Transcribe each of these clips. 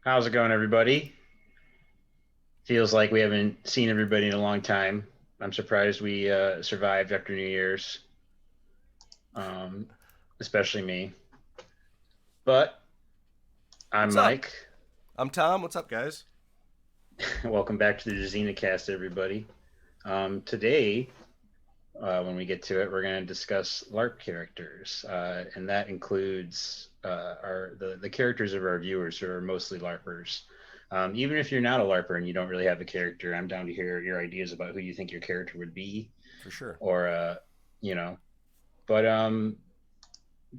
How's it going, everybody? Feels like we haven't seen everybody in a long time. I'm surprised we survived after New Year's, um, especially me. But I'm What's up? Mike. I'm Tom. What's up, guys? Welcome back to the Druzhinacast, everybody. Today, when we get to it, we're going to discuss LARP characters, and that includes the characters of our viewers who are mostly LARPers. Even if you're not a LARPer and you don't really have a character, I'm down to hear your ideas about who you think your character would be, For sure. or you know. But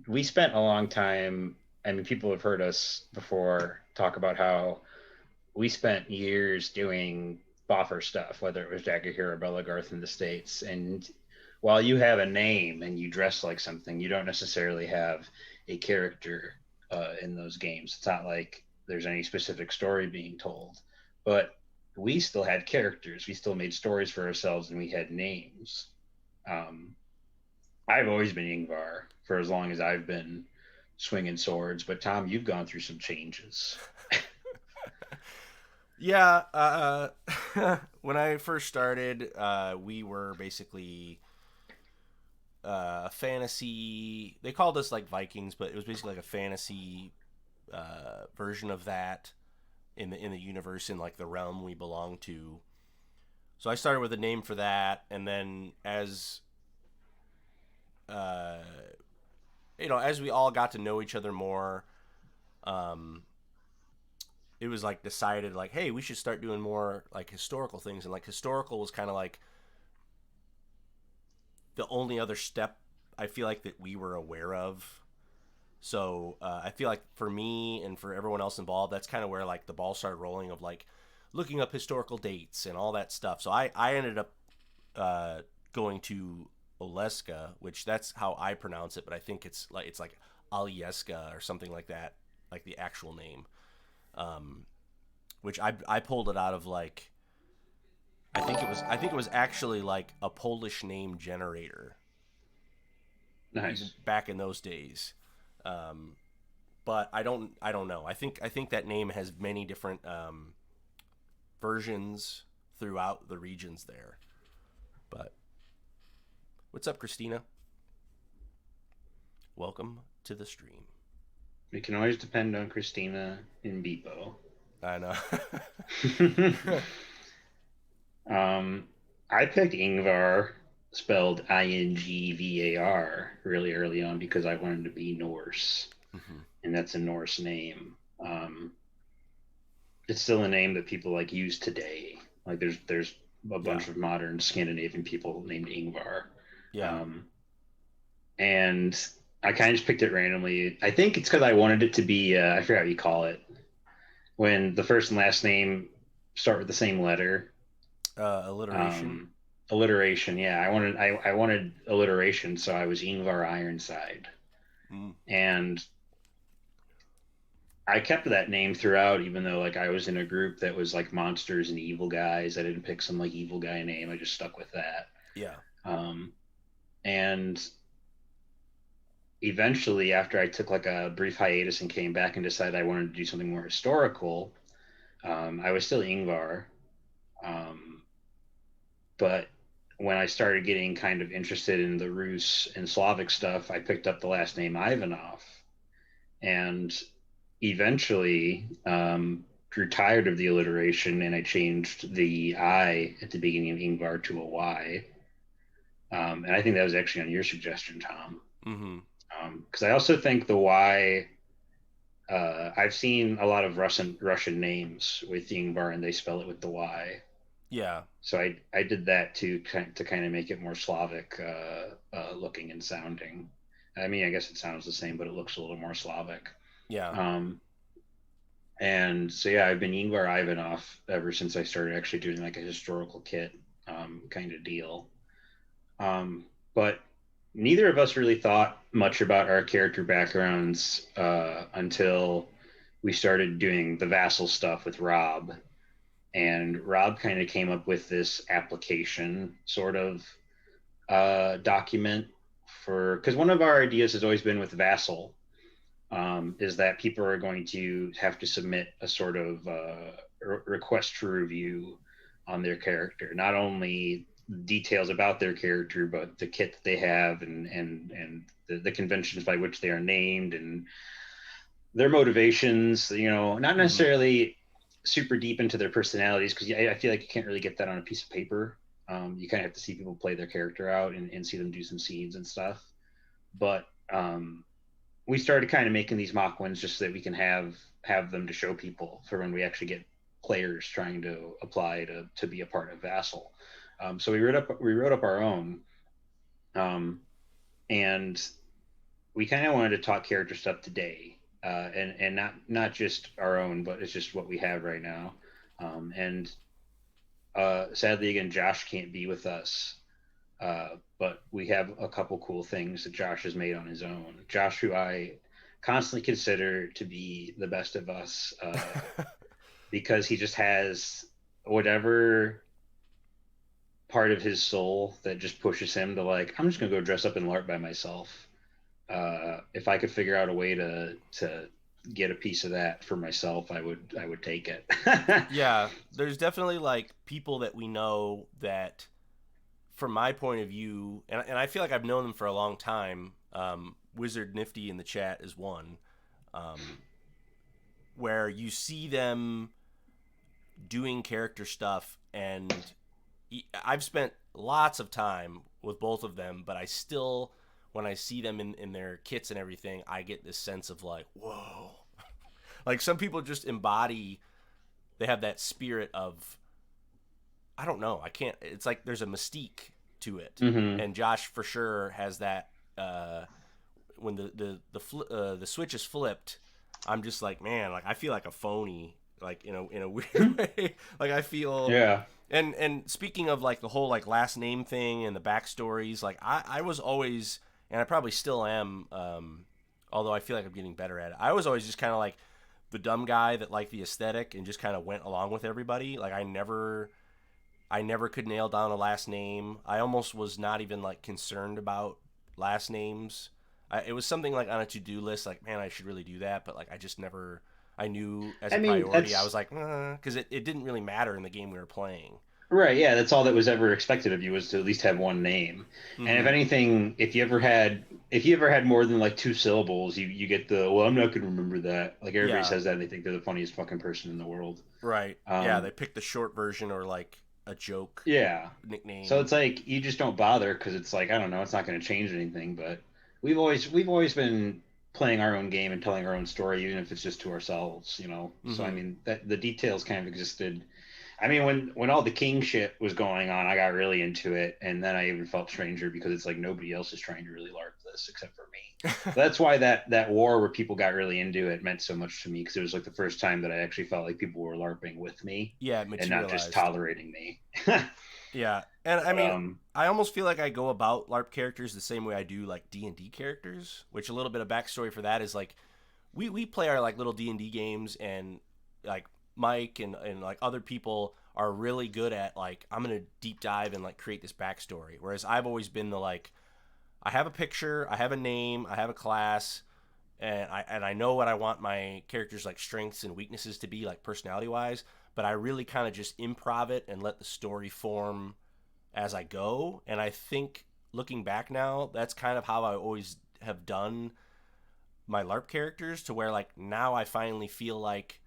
we spent a long time. I mean, people have heard us before talk about how we spent years doing boffer stuff, whether it was Jackie Hero or Garth in the States. And while you have a name and you dress like something, you don't necessarily have a character in those games. It's not like there's any specific story being told, but we still had characters. We still made stories for ourselves, and we had names. Um, I've always been Ingvar for as long as I've been swinging swords, but Tom, you've gone through some changes. Yeah. When I first started, we were basically a fantasy. They called us like Vikings, but it was basically like a fantasy version of that in the universe in like the realm we belong to. So I started with a name for that, and then uh, as we all got to know each other more, um, it was like decided like, hey, we should start doing more like historical things, and like historical was kind of like the only other step I feel like that we were aware of. So I feel like for me and for everyone else involved, that's kind of where like the ball started rolling of like looking up historical dates and all that stuff. So I ended up uh, going to Oleska, which that's how I pronounce it, but I think it's like Alieska or something like that, like the actual name. Um, which I pulled it out of like I think it was actually like a Polish name generator even Nice. back in those days. Um, but I don't know. I think that name has many different versions throughout the regions there. But what's up, Christina? Welcome to the stream. We can always depend on Christina in Beepo. I know. um, I picked Ingvar, spelled Ingvar, really early on because I wanted to be Norse, Mhm. and that's a Norse name. It's still a name that people like use today. Like there's a Yeah. bunch of modern Scandinavian people named Ingvar. Yeah. Um, and I kind of just picked it randomly. I think it's because I wanted it to be I forgot what you call it when the first and last name start with the same letter. Alliteration. Um, alliteration, yeah. I wanted alliteration, so I was Ingvar Ironside, Mm. and I kept that name throughout, even though like I was in a group that was like monsters and evil guys. I didn't pick some like evil guy name. I just stuck with that. Yeah. Um, and eventually, after I took like a brief hiatus and came back and decided I wanted to do something more historical, I was still Ingvar. Um, but when I started getting kind of interested in the Rus and Slavic stuff, I picked up the last name Ivanov, and eventually grew tired of the alliteration, and I changed the I at the beginning of Ingvar to a Y. And I think that was actually on your suggestion, Tom, Mm-hmm. because I also think the Y. I've seen a lot of Russian names with Ingvar, and they spell it with the Y. Yeah. So I did that to kind of make it more Slavic looking and sounding. I mean, I guess it sounds the same, but it looks a little more Slavic. Yeah. Um, and so yeah, I've been Ingvar Ivanov ever since I started actually doing like a historical kit kind of deal. But neither of us really thought much about our character backgrounds until we started doing the Vassal stuff with Rob, and Rob kind of came up with this application sort of document for because one of our ideas has always been with Vassal. is that people are going to have to submit a sort of request for review on their character, not only details about their character, but the kit that they have and the conventions by which they are named and their motivations. Not Mm-hmm. necessarily super deep into their personalities because I feel like you can't really get that on a piece of paper. You kind of have to see people play their character out and see them do some scenes and stuff. But we started kind of making these mock ones just so that we can have them to show people for when we actually get players trying to apply to be a part of Vassal. So we wrote up our own, um, and we kind of wanted to talk character stuff today, and not just our own, but it's just what we have right now. And sadly, again, Josh can't be with us, but we have a couple cool things that Josh has made on his own. Josh, who I constantly consider to be the best of us, because he just has whatever part of his soul that just pushes him to like, I'm just gonna go dress up in LARP by myself. If I could figure out a way to get a piece of that for myself, I would take it. Yeah, there's definitely like people that we know that, from my point of view, and I feel like I've known them for a long time. Wizard Nifty in the chat is one, um, where you see them doing character stuff, and I've spent lots of time with both of them, but I still, when I see them in their kits and everything, I get this sense of like, whoa. Like some people just embody, they have that spirit of, I don't know, I can't, it's like there's a mystique to it. Hmm. And Josh for sure has that. When the switch is flipped, I'm just like, man, like I feel like a phony, like in a weird way. Like I feel. Yeah. And speaking of like the whole like last name thing and the backstories, like I was always, and I probably still am, although I feel like I'm getting better at it. I was always just kind of like the dumb guy that liked the aesthetic and just kind of went along with everybody. Like I never could nail down a last name. I almost was not even like concerned about last names. It was something like on a to-do list, like man, I should really do that, but like I just never. I knew as I a mean, priority, I that's was like, because it didn't really matter in the game we were playing. right. Yeah, that's all that was ever expected of you was to at least have one name. And if Mm-hmm. anything, if you ever had more than like two syllables, you get the, well, I'm not going to remember that. Like everybody Yeah, says that and they think they're the funniest fucking person in the world. right. Yeah, they Um, picked the short version or like a joke yeah. So nickname. it's like you just don't bother because it's like I don't know, it's not going to change anything. But we've always been playing our own game and telling our own story, even if it's just to ourselves. So I Mm-hmm. mean that the details kind of existed. I mean, when all the king shit was going on, I got really into it, and then I even felt stranger because it's like nobody else is trying to really LARP this except for me. So that's why that war where people got really into it meant so much to me because it was like the first time that I actually felt like people were LARPing with me Yeah, it and not just materialized. tolerating me. Yeah, and I But mean, I almost feel like I go about LARP characters the same way I do like D&D characters. Which a little bit of backstory for that is like we play our like little D&D games, and like Mike and like other people are really good at like I'm gonna deep dive and like create this backstory. Whereas I've always been the like I have a picture, I have a name, I have a class, and I know what I want my characters like strengths and weaknesses to be like personality wise. But I really kind of just improv it and let the story form as I go. And I think looking back now, that's kind of how I always have done my LARP characters, to where like now I finally feel like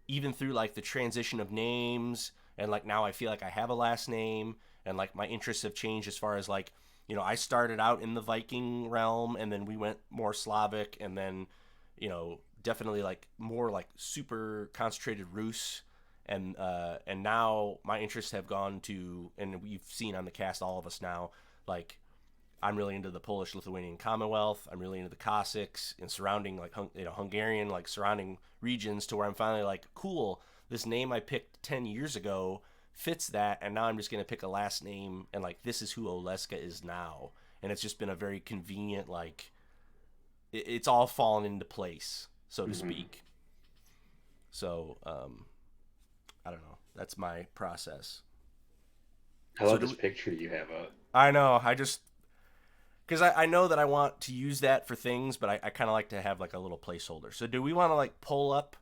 even through like the transition of names, and like now I feel like I have a last name, and like my interests have changed as far as like I started out in the Viking realm, and then we went more Slavic, and then definitely like more like super concentrated Rus, and now my interests have gone to, and we've seen on the cast all of us now, like I'm really into the Polish Lithuanian Commonwealth. I'm really into the Cossacks and surrounding like Hungarian like surrounding regions, to where I'm finally like, cool, this name I picked 10 years ago fits that, and now I'm just going to pick a last name, and like this is who Oleska is now. And it's just been a very convenient like it's all fallen into place, so to mhm. speak. So I don't know. That's my process. I So love do this we, picture you have up. I know. I just because I know that I want to use that for things, but I kind of like to have like a little placeholder. So do we want to like pull up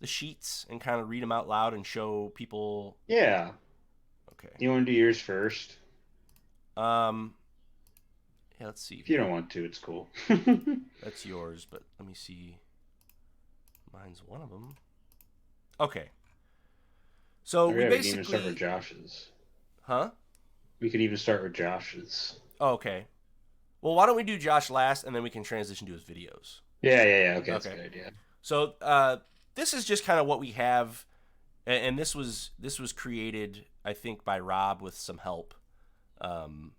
the sheets and kind of read them out loud and show people? Yeah. Okay. You want to do yours first? Um. Yeah. Let's see If you here. don't want to, it's cool. That's yours, but let me see. Mine's one of them. Okay. So Or we yeah, we can even start with basically, Josh's. huh? We could even start with Josh's. Oh, okay. Well, why don't we do Josh last, and then we can transition to his videos. Yeah, yeah, yeah. Okay, that's a Okay. good idea. So this is just kind of what we have, and this was created, I think, by Rob with some help, um,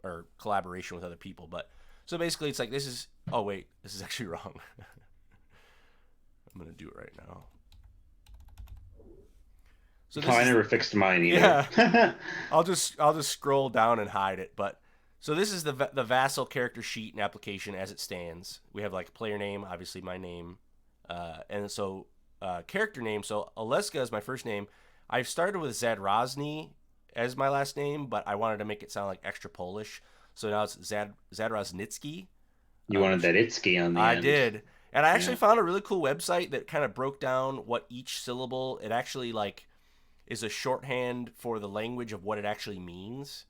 or collaboration with other people. But so basically, it's like this is. Oh wait, this is actually wrong. I'm gonna do it right now. So Oh, this I is never fixed mine either. yeah. I'll just scroll down and hide it. But so this is the Vassal character sheet and application as it stands. We have like player name, obviously my name, and so character name. So Aleska is my first name. I've started with Zadrozny as my last name, but I wanted to make it sound like extra Polish. So now it's Zadroznitsky, You wanted which that Itsky on the I end. did. And I actually Yeah. found a really cool website that kind of broke down what each syllable it actually like is a shorthand for the language of what it actually means.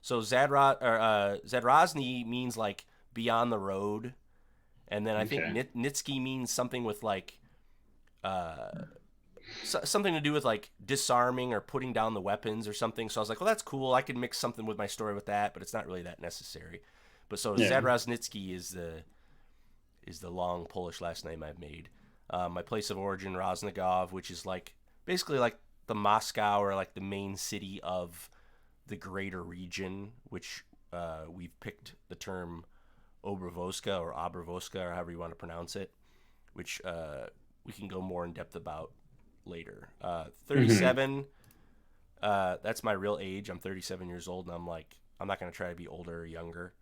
So Zadrozny means like beyond the road, and then I think Okay. Nitsky means something with like uh, something to do with like disarming or putting down the weapons or something. So I was like, well, that's cool. I can mix something with my story with that, but it's not really that necessary. But so Yeah. Zadroznitsky is the long Polish last name I've made. My place of origin, Roznagov, which is like basically like the Moscow or like the main city of the greater region, which we've picked the term Obrovoska or Obrovoska or however you want to pronounce it, which we can go more in depth about later. Hmm. 37, that's my real age. I'm 37 years old, and I'm not going to try to be older or younger.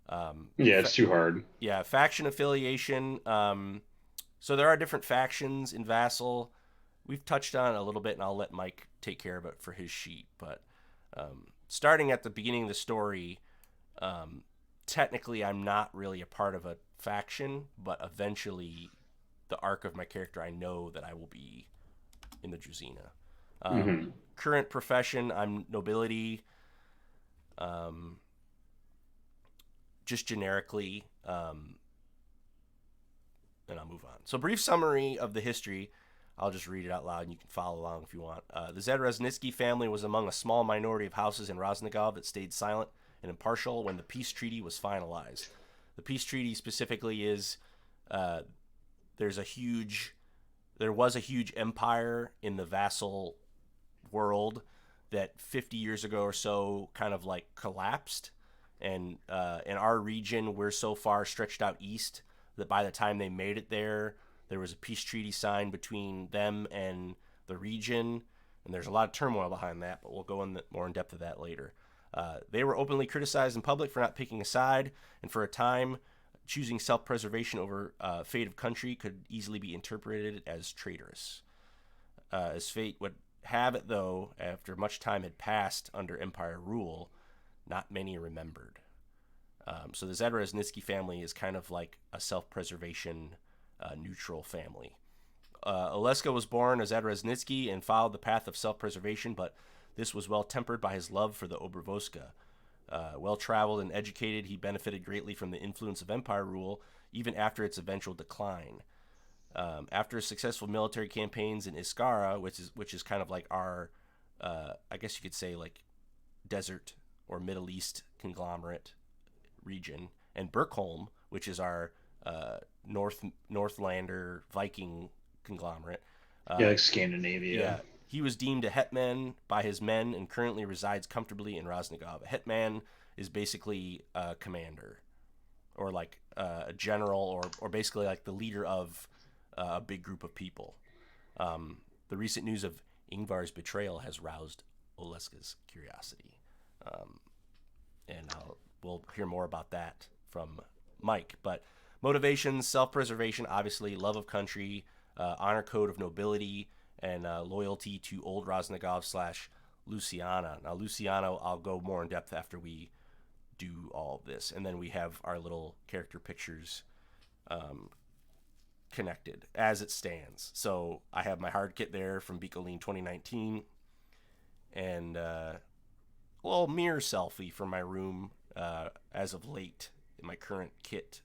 Um, Yeah, it's too hard. yeah, faction affiliation. So there are different factions in Vassal. We've touched on it a little bit, and I'll let Mike take care of it for his sheet. But starting at the beginning of the story, um, technically I'm not really a part of a faction, but eventually, the arc of my character, I know that I will be in the Druzhina. Hmm. Current profession, I'm nobility. Um, just generically, and I'll move on. So, brief summary of the history. I'll just read it out loud and you can follow along if you want. The Zadrozhnitsky family was among a small minority of houses in Roznagov that stayed silent and impartial when the peace treaty was finalized. The peace treaty specifically is uh, there's a huge there was a huge empire in the vassal world that 50 years ago or so kind of like collapsed, and in our region we're so far stretched out east that by the time they made it there was a peace treaty signed between them and the region, and there's a lot of turmoil behind that, but we'll go more in depth of that later. They were openly criticized in public for not picking a side, and for a time choosing self-preservation over fate of country could easily be interpreted as traitorous. As fate would have it, though, after much time had passed under Empire rule, not many remembered. So the Zadrozhnitsky family is kind of like a self-preservation neutral family. Oleska was born as Zadrozhnitsky and followed the path of self-preservation, but this was well tempered by his love for the Obrovoska. Well traveled and educated, he benefited greatly from the influence of Empire rule, even after its eventual decline. After successful military campaigns in Iskara, which is kind of like our, I guess you could say like desert or Middle East conglomerate region, and Berkholm, which is our Northlander Viking conglomerate. Yeah, Uh, like Scandinavia. yeah, he was deemed a hetman by his men and currently resides comfortably in Roznagov. A hetman is basically a commander, or like a general, or basically like the leader of a big group of people. The recent news of Ingvar's betrayal has roused Oleska's curiosity, um, and we'll hear more about that from Mike. But motivations, self-preservation, obviously, love of country, honor code of nobility, and loyalty to old Roznagov / Luciana. Now, Luciana, I'll go more in depth after we do all of this. And then we have our little character pictures um, connected as it stands. So I have my hard kit there from Beacoline 2019, and mirror selfie from my room as of late in my current kit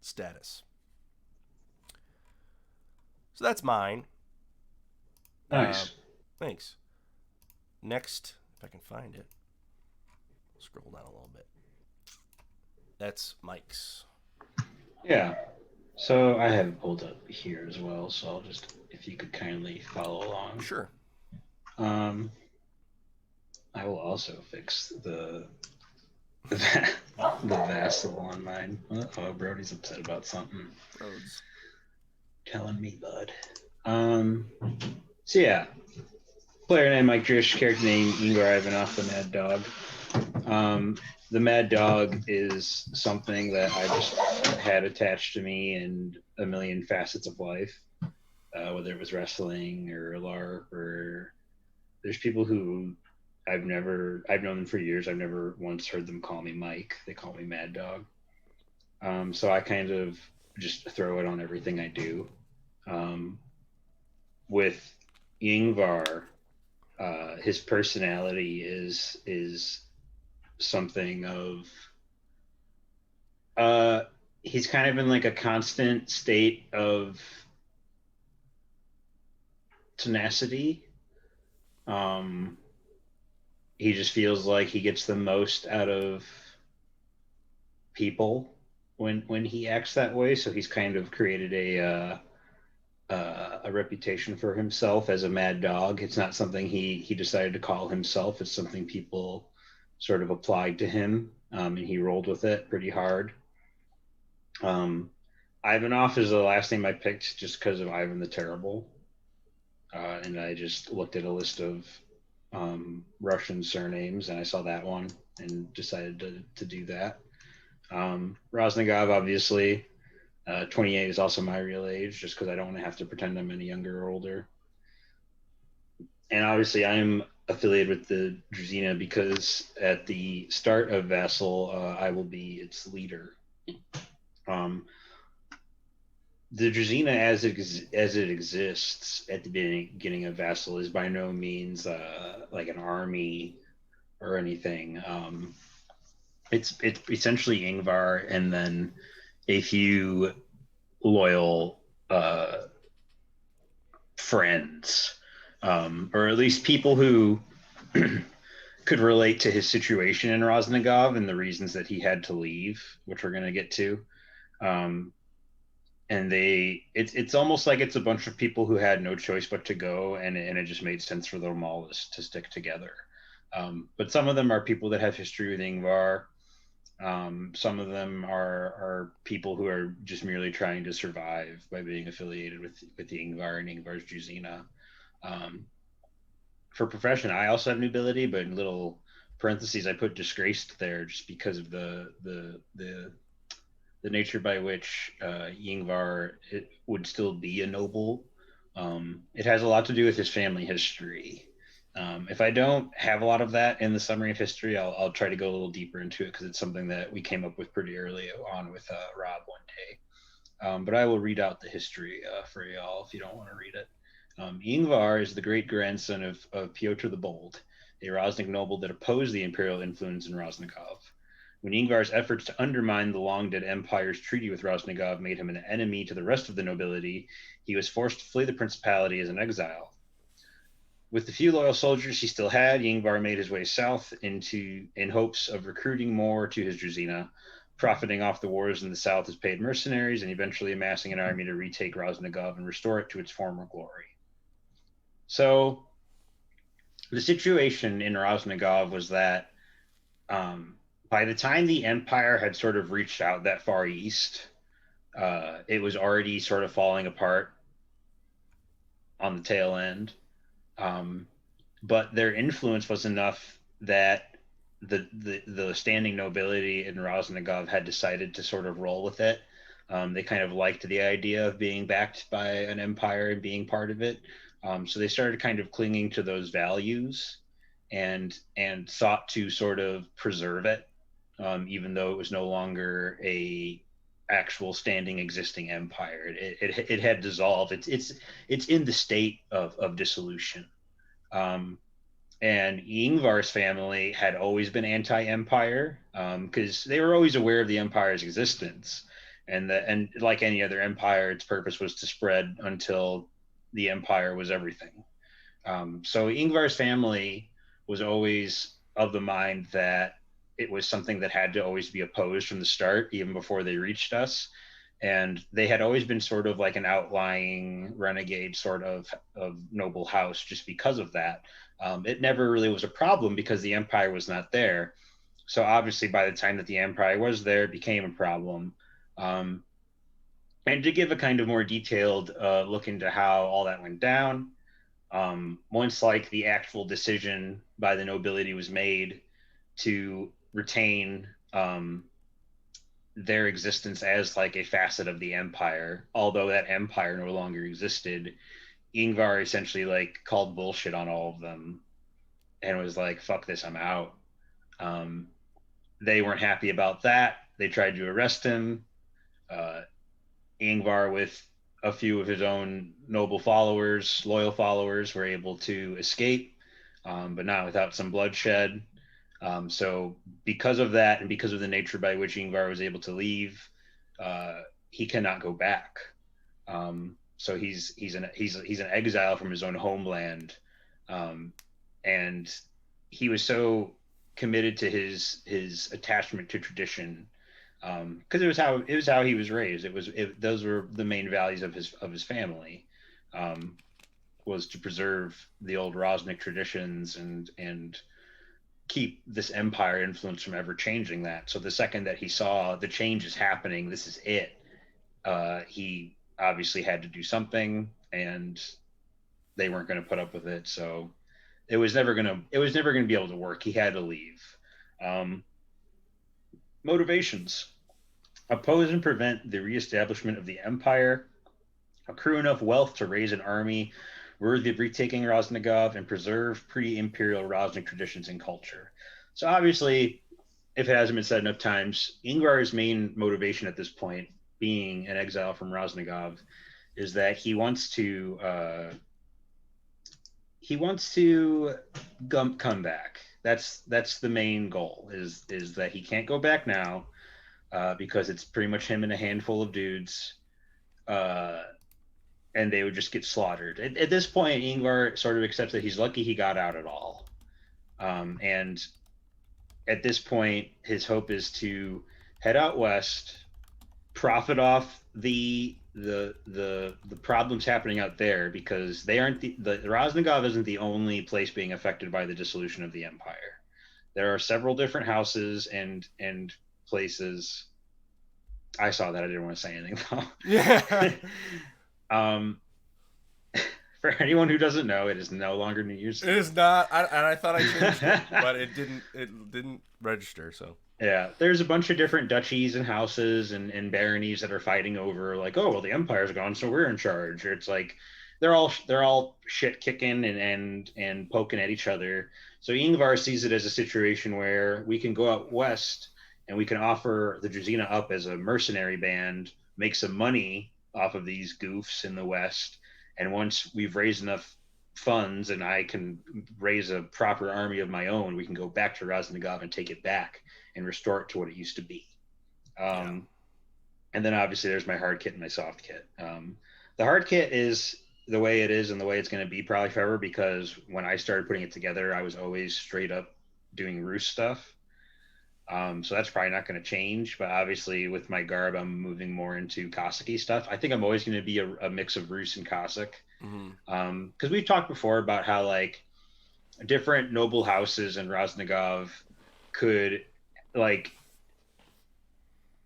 status. So that's mine. Uh, Nice. Thanks. Next, if I can find it, scroll down a little bit. That's Mike's. Yeah. So I have it pulled up here as well. So I'll just, if you could kindly follow along. Sure. Um, I will also fix the Vassal on mine. Oh, Brody's upset about something. Roads. Telling me, bud. So yeah, player name Mike Drish, character name Ingvar Ivanov, the Mad Dog. The Mad Dog is something that I just had attached to me in a million facets of life, whether it was wrestling or LARP or there's people who I've known them for years. I've never once heard them call me Mike. They call me Mad Dog. So I kind of just throw it on everything I do. With Ingvar, his personality is something of he's kind of in like a constant state of tenacity. He just feels like he gets the most out of people when he acts that way. So he's kind of created a reputation for himself as a mad dog. It's not something he decided to call himself. It's something people sort of applied to him, and he rolled with it pretty hard. Ivanov is the last name I picked just because of Ivan the Terrible, and I just looked at a list of Russian surnames, and I saw that one and decided to do that. Rosnigov, obviously. 28 is also my real age, just because I don't want to have to pretend I'm any younger or older. And obviously, I'm affiliated with the Druzhina because at the start of Vassal, I will be its leader. The Druzhina, as it exists at the beginning of Vassal, is by no means like an army or anything. It's essentially Ingvar and then a few loyal friends, or at least people who could relate to his situation in Rosnigov and the reasons that he had to leave, which we're going to get to. And it's almost like it's a bunch of people who had no choice but to go, and it just made sense for them all to stick together. But some of them are people that have history with Ingvar. Some of them are people who are just merely trying to survive by being affiliated with the Ingvar and Ingvar's Druzhina. For profession, I also have nobility, but in little parentheses, I put disgraced there just because of the nature by which Ingvar would still be a noble. It has a lot to do with his family history. If I don't have a lot of that in the summary of history, I'll try to go a little deeper into it because it's something that we came up with pretty early on with Rob one day. But I will read out the history for y'all if you don't want to read it. Ingvar is the great grandson of Pyotr the Bold, a Rosnik noble that opposed the imperial influence in Rosnikov. When Ingvar's efforts to undermine the long-dead empire's treaty with Rosnigov made him an enemy to the rest of the nobility, he was forced to flee the principality as an exile. With the few loyal soldiers he still had, Ingvar made his way south in hopes of recruiting more to his Druzhina, profiting off the wars in the south as paid mercenaries, and eventually amassing an army to retake Rosnigov and restore it to its former glory. So the situation in Rosnigov was that by the time the Empire had sort of reached out that far east, it was already sort of falling apart on the tail end. But their influence was enough that the standing nobility in Rosnigov had decided to sort of roll with it. They kind of liked the idea of being backed by an empire and being part of it. So they started kind of clinging to those values. and sought to sort of preserve it, even though it was no longer a actual standing existing empire. It had dissolved. It's in the state of dissolution. Um, and Ingvar's family had always been anti-empire, because they were always aware of the empire's existence, and like any other empire, its purpose was to spread until the empire was everything. So Ingvar's family was always of the mind that it was something that had to always be opposed from the start, even before they reached us. And they had always been sort of like an outlying renegade sort of noble house just because of that. It never really was a problem because the empire was not there. So obviously, by the time that the empire was there, it became a problem. Um, and to give a kind of more detailed look into how all that went down, once like the actual decision by the nobility was made to retain their existence as like a facet of the empire, although that empire no longer existed, Ingvar essentially like called bullshit on all of them and was like, "Fuck this, I'm out." Um, they weren't happy about that. They tried to arrest him. Uh, Ingvar, with a few of his own noble followers, loyal followers, were able to escape, but not without some bloodshed. So, because of that, and because of the nature by which Ingvar was able to leave, he cannot go back. So he's an exile from his own homeland, um, and he was so committed to his attachment to tradition, because it was how he was raised. Those were the main values of his family, um, was to preserve the old Rosnick traditions and keep this empire influence from ever changing that. So the second that he saw the change is happening, this is it. He obviously had to do something, and they weren't going to put up with it. So it was never going to be able to work. He had to leave. Um, Motivations: oppose and prevent the reestablishment of the empire, accrue enough wealth to raise an army worthy of retaking Rosnigov, and preserve pre-imperial Rosnik traditions and culture. So obviously, if it hasn't been said enough times, Ingvar's main motivation at this point, being an exile from Rosnigov, is that he wants to come back. That's the main goal. Is that he can't go back now, because it's pretty much him and a handful of dudes, uh, and they would just get slaughtered. At this point, Ingvar sort of accepts that he's lucky he got out at all, and at this point, his hope is to head out west, profit off the problems happening out there, because they aren't the Rosnigov isn't the only place being affected by the dissolution of the empire. There are several different houses and places. I saw that. I didn't want to say anything Yeah. though. um, for anyone who doesn't know, it is no longer New Year's It is Eve. not. And I thought I changed it, but it didn't. It didn't register. So Yeah, there's a bunch of different duchies and houses and baronies that are fighting over like, oh well, the empire's gone, so we're in charge. Or it's like they're all shit kicking and poking at each other. So Ingvar sees it as a situation where we can go out west and we can offer the Druzhina up as a mercenary band, make some money off of these goofs in the west, and once we've raised enough funds and I can raise a proper army of my own, we can go back to Raznagov and take it back and restore it to what it used to be. yeah. Um, and then obviously there's my hard kit and my soft kit. The hard kit is the way it is and the way it's going to be probably forever, because when I started putting it together, I was always straight up doing Rus stuff. So that's probably not going to change. But obviously, with my garb, I'm moving more into Cossacky stuff. I think I'm always going to be a mix of Rus and Cossack. Mm-hmm. Because we've talked before about how like different noble houses in Rosnigov could like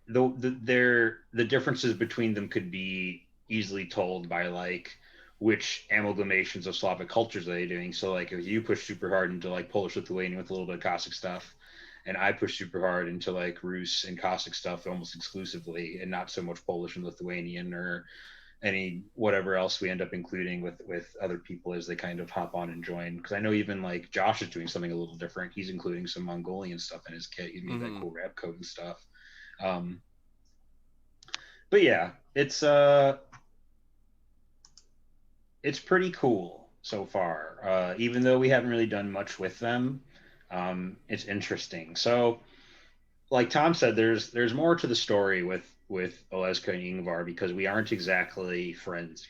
the differences between them could be easily told by like which amalgamations of Slavic cultures are they doing. So like if you push super hard into like Polish Lithuanian with a little bit of Cossack stuff, and I push super hard into like Rus and Cossack stuff almost exclusively, and not so much Polish and Lithuanian, or any whatever else we end up including with other people as they kind of hop on and join. Because I know even like Josh is doing something a little different. He's including some Mongolian stuff in his kit. He made that Mm-hmm. cool rap code and stuff. Um, but yeah, it's pretty cool so far. Even though we haven't really done much with them, it's interesting. So, like Tom said, there's more to the story with Oleska and Ingvar because we aren't exactly friends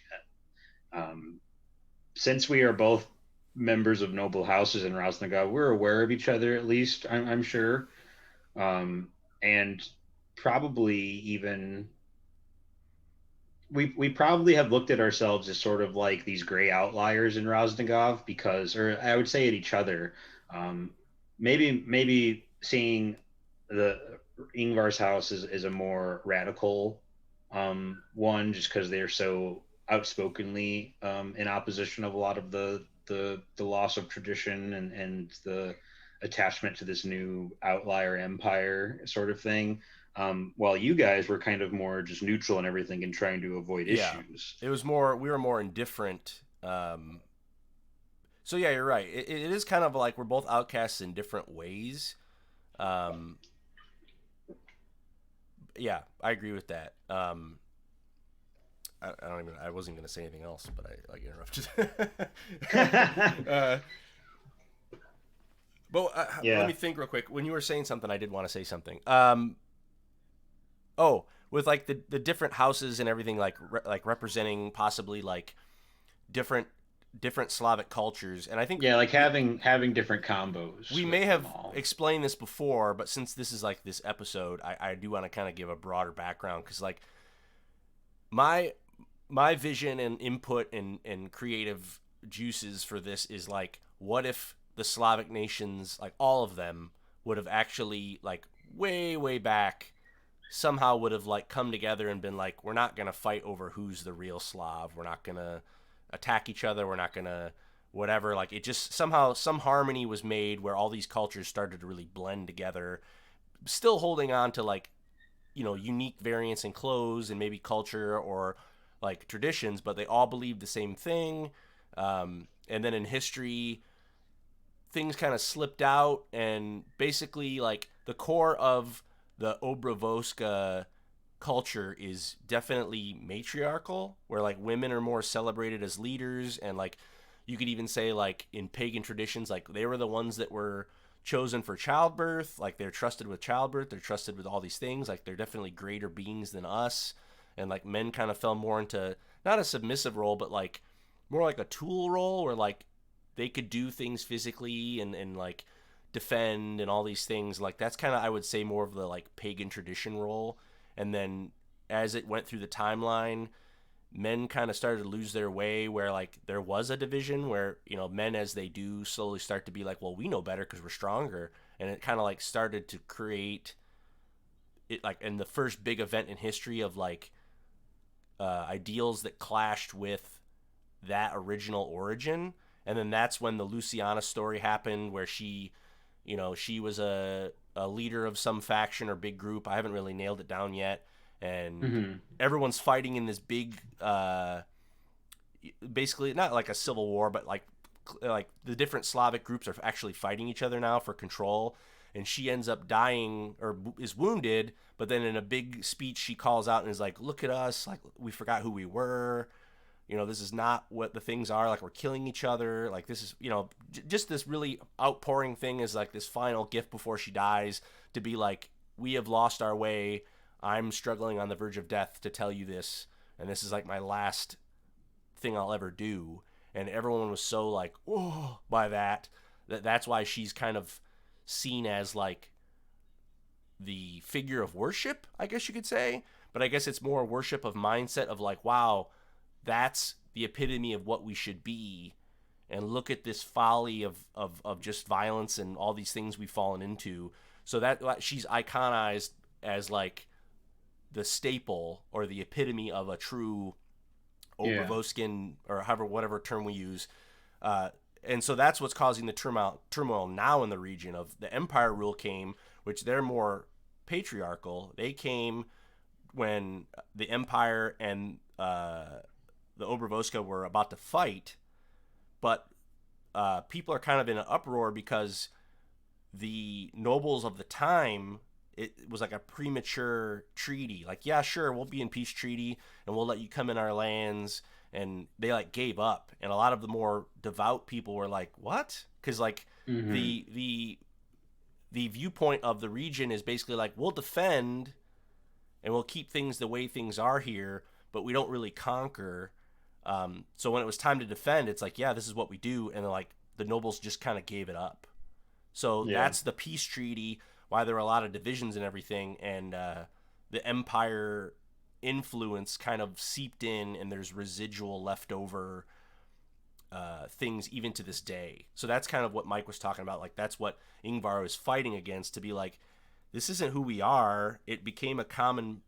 yet. Since we are both members of noble houses in Rosnagov, we're aware of each other at least. I'm sure, and probably even we probably have looked at ourselves as sort of like these gray outliers in Rosnagov because, or I would say at each other. Um, maybe seeing the Ingvar's house is a more radical one, just because they're so outspokenly in opposition of a lot of the loss of tradition and the attachment to this new outlier empire sort of thing, while you guys were kind of more just neutral and everything and trying to avoid Yeah, issues. it was more. We were more indifferent. So yeah, you're right. It is kind of like we're both outcasts in different ways. Um, yeah, I agree with that. I don't even. I wasn't going to say anything else, but I like interrupted. uh, but let Yeah. me think real quick. When you were saying something, I did want to say something. Oh, with like the different houses and everything, like representing possibly like different different Slavic cultures, and I think Yeah, like having different combos we with may them have all. explained this before, but since this is like this episode, I do want to kind of give a broader background because like my my vision and input and creative juices for this is like, what if the Slavic nations, like all of them, would have actually like way back somehow would have like come together and been like, we're not gonna fight over who's the real Slav. We're not gonna attack each other. We're not gonna whatever. Like it just somehow some harmony was made where all these cultures started to really blend together, still holding on to like unique variants in clothes and maybe culture or like traditions, but they all believed the same thing. And then in history, things kind of slipped out, and basically like the core of the Obrovoska culture is definitely matriarchal, where like women are more celebrated as leaders, and like you could even say like in pagan traditions, like they were the ones that were chosen for childbirth, like they're trusted with childbirth, they're trusted with all these things, like they're definitely greater beings than us. And like men kind of fell more into not a submissive role, but like more like a tool role where like they could do things physically and like defend and all these things. Like that's kind of, I would say, more of the like pagan tradition role. And then as it went through the timeline, men kind of started to lose their way, where like there was a division where men, as they do, slowly start to be like, well, we know better because we're stronger. And it kind of like started to create it, like in the first big event in history of like ideals that clashed with that original origin. And then that's when the Luciana story happened, where she was a leader of some faction or big group. I haven't really nailed it down yet. And Hmm. everyone's fighting in this big, basically not like a civil war, but like the different Slavic groups are actually fighting each other now for control. And she ends up dying or is wounded, but then in a big speech she calls out and is like, "Look at us! Like we forgot who we were. This is not what the things are. Like we're killing each other. Like this is just this really outpouring thing is like this final gift before she dies, to be like, we have lost our way. I'm struggling on the verge of death to tell you this, and this is like my last thing I'll ever do." And everyone was so like, oh, by that's why she's kind of seen as like the figure of worship, I guess you could say. But I guess it's more worship of mindset of like, wow, that's the epitome of what we should be. And look at this folly of just violence and all these things we've fallen into. So that she's iconized as like the staple or the epitome of a true Yeah. Obravoskin, or however, whatever term we use. And so that's what's causing the turmoil now in the region. Of the Empire rule came, which they're more patriarchal. They came when the Empire and the Obervoska were about to fight, but people are kind of in an uproar because the nobles of the time, it was like a premature treaty. Like, yeah, sure, we'll be in peace treaty and we'll let you come in our lands. And they like gave up, and a lot of the more devout people were like, "What?" Because like Hmm. the viewpoint of the region is basically like, we'll defend and we'll keep things the way things are here, but we don't really conquer. So when it was time to defend, it's like, yeah, this is what we do, and like the nobles just kind of gave it up. So Yeah. that's the peace treaty. Why there were a lot of divisions and everything, and the empire influence kind of seeped in, and there's residual leftover things even to this day. So that's kind of what Mike was talking about. Like that's what Ingvar was fighting against, to be like, this isn't who we are. It became a common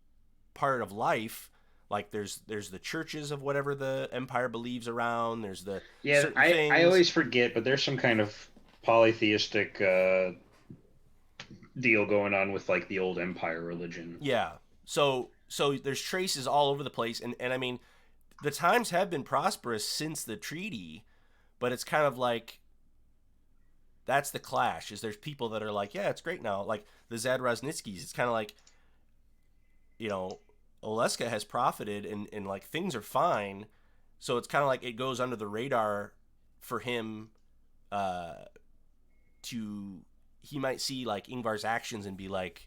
part of life. Like there's the churches of whatever the empire believes around. There's the Yeah, certain I things. always forget, but there's some kind of polytheistic deal going on with like the old empire religion. Yeah. So there's traces all over the place, and I mean, the times have been prosperous since the treaty, but it's kind of like that's the clash. Is there's people that are like, yeah, it's great now, like the Zadrozhnitskys. It's kind of like, you know, Oleska has profited, and like things are fine. So it's kind of like it goes under the radar for him uh, to, he might see like Ingvar's actions and be like,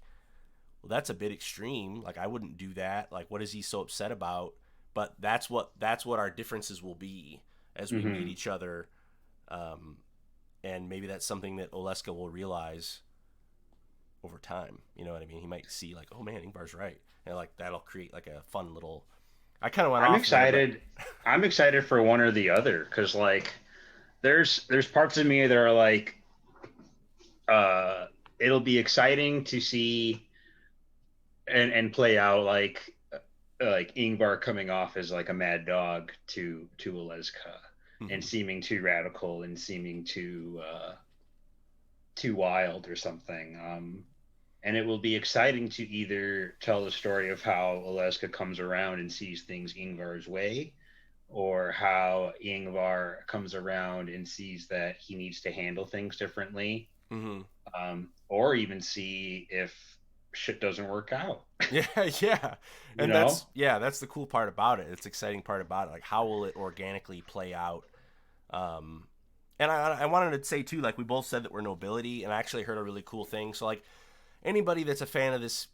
well, that's a bit extreme. Like I wouldn't do that. Like what is he so upset about? But that's what our differences will be as we meet Hmm. each other. Um, and maybe that's something that Oleska will realize over time. You know what I mean? He might see like, oh man, Ingvar's right, and like that'll create like a fun little. I kind of went I'm off there, but excited. I'm excited for one or the other because like there's parts of me that are like uh it'll be exciting to see and play out like Ingvar coming off as like a mad dog to Aleska and mhm. seeming too radical and seeming too wild or something. And it will be exciting to either tell the story of how Aleska comes around and sees things Ingvar's way, or how Ingvar comes around and sees that he needs to handle things differently, Mhm. or even see if shit doesn't work out. Yeah, yeah, You and know? that's the cool part about it. It's the exciting part about it. Like how will it organically play out? Um, and I wanted to say too, like we both said that we're nobility, and I actually heard a really cool thing. So like anybody that's a fan of this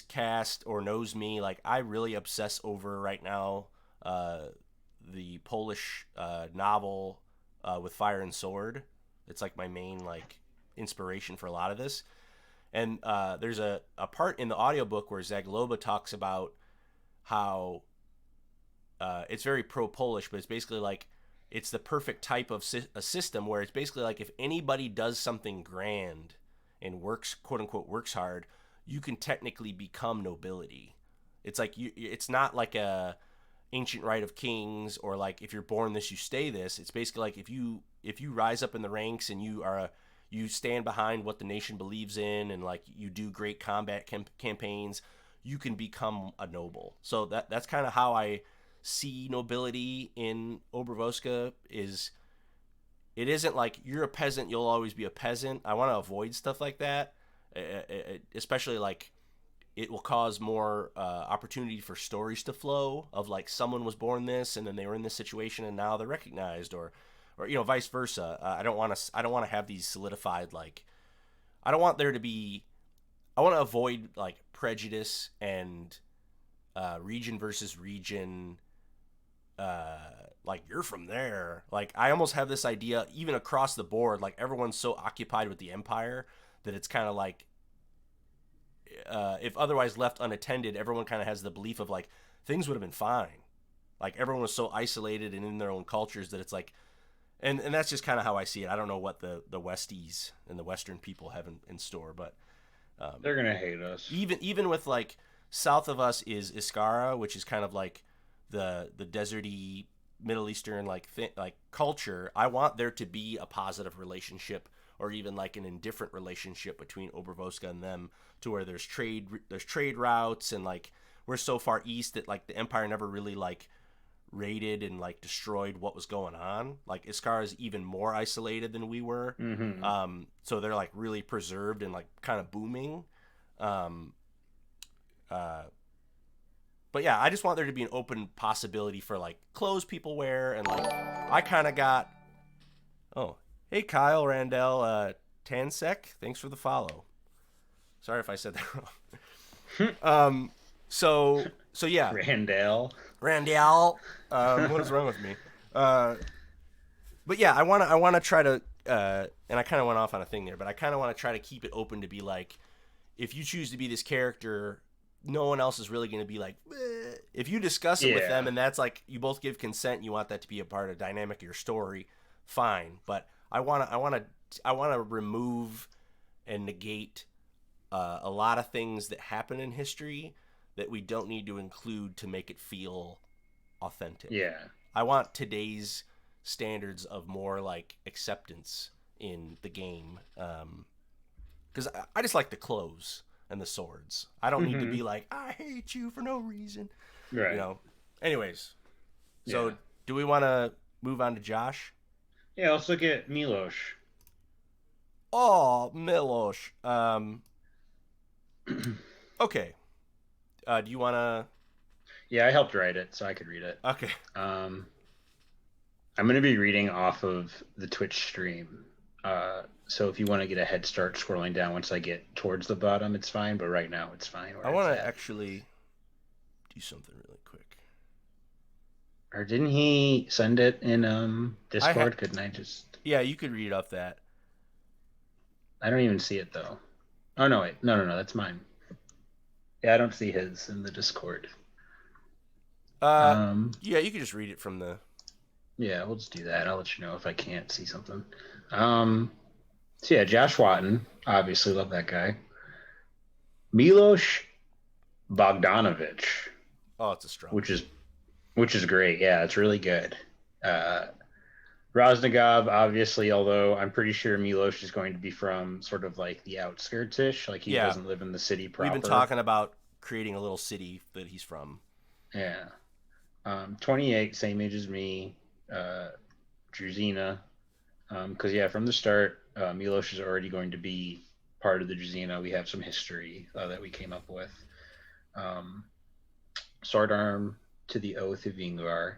cast or knows me, like I really obsess over right now uh, the Polish novel with Fire and Sword. It's like my main like inspiration for a lot of this. And there's a part in the audiobook where Zagloba talks about how it's very pro Polish, but it's basically like it's the perfect type of a system where it's basically like if anybody does something grand and works, quote unquote, works hard, you can technically become nobility. It's like it's not like a ancient right of kings, or like if you're born this you stay this. It's basically like if you rise up in the ranks and you stand behind what the nation believes in, and like you do great combat campaigns, you can become a noble. So that's kind of how I see nobility in Obervoska. Is it isn't like you're a peasant, you'll always be a peasant. I want to avoid stuff like that, especially like it will cause more opportunity for stories to flow of like someone was born this and then they were in this situation and now they're recognized, or vice versa. I don't want to have these solidified, like I don't want there to be, I want to avoid like prejudice and region versus region, uh, like you're from there. Like I almost have this idea even across the board, like everyone's so occupied with the empire that it's kind of like if otherwise left unattended, everyone kind of has the belief of like things would have been fine. Like everyone was so isolated and in their own cultures that it's like, and that's just kind of how I see it. I don't know what the Westies and the Western people have in store, but They're gonna hate us. even with like south of us is Iskara, which is kind of like the deserty Middle Eastern like culture. I want there to be a positive relationship, or even like an indifferent relationship between Obervoska and them, to where there's trade routes, and like we're so far east that like the Empire never really like raided and like destroyed what was going on. Like Iskar is even more isolated than we were. Mm-hmm. So they're like really preserved and like kind of booming. Um, uh, but yeah, I just want there to be an open possibility for like clothes people wear, and like I kind of got. Oh, hey Kyle Randell Tansek, thanks for the follow. Sorry if I said that wrong. So yeah, Randall. Randell. What is wrong with me? Uh, but yeah, I wanna try to and I kind of went off on a thing there, but I kind of want to try to keep it open to be like, if you choose to be this character, no one else is really going to be like, "Eh." If you discuss it with them Yeah. and that's like you both give consent, you want that to be a part of the dynamic of your story, fine. But I want to remove and negate a lot of things that happen in history that we don't need to include to make it feel authentic. Yeah. I want today's standards of more like acceptance in the game, because I just like the clothes and the swords. I don't need to Mm-hmm. be like I hate you for no reason, you Right. know. Anyways, Yeah. so do we want to move on to Josh? Yeah. Let's look at Milos. Oh, Milosh. Okay. Do you want to? Yeah, I helped write it, so I could read it. Okay. Um, I'm going to be reading off of the Twitch stream. So if you want to get a head start scrolling down once I get towards the bottom, it's fine. But right now, it's fine I where it's want to at. actually do something really quick. Or didn't he send it in I had. Discord? Couldn't I just? Yeah, you could read off that. I don't even see it though. Oh no, wait, no, that's mine. Yeah, I don't see his in the Discord. Uh, Um, yeah, you could just read it from the. yeah, we'll just do that. I'll let you know if I can't see something. Um, so yeah, Josh Watton, obviously love that guy. Milos Bogdanovich, Oh, it's a strong which is name. which is great. Yeah, it's really good. Uh, Rosnigov, obviously, although I'm pretty sure Milos is going to be from sort of like the outskirts ish, like he Yeah, doesn't live in the city we've been proper. talking about creating a little city that he's from. Yeah. 28, same age as me. Uh, Druzina. Yeah, from the start, Milos is already going to be part of the Druzina. We have some history that we came up with. Um, Sword Arm to the Oath of Ingvar,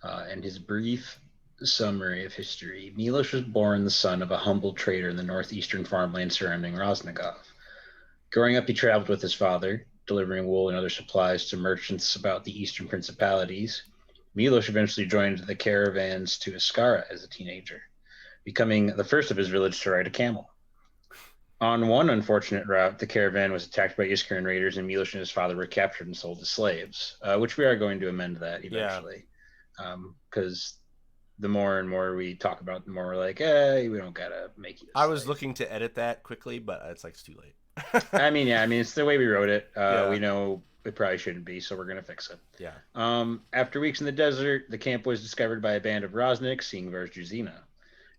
and his brief summary of history. Milos was born the son of a humble trader in the northeastern farmland surrounding Rosnigov. Growing up, he traveled with his father, delivering wool and other supplies to merchants about the eastern principalities. Milos eventually joined the caravans to Iskara as a teenager, becoming the first of his village to ride a camel. On one unfortunate route, the caravan was attacked by Iskaran raiders, and Milos and his father were captured and sold as slaves, which we are going to amend that Yeah, eventually. Because the more and more we talk about it, the more we're like, we don't gotta make you a I was slave. looking to edit that quickly, but it's too late. Yeah, it's the way we wrote it. Yeah, We know it probably shouldn't be, so we're gonna fix it. yeah, After weeks in the desert, the camp was discovered by a band of Rosniks, Ingvar's Druzina.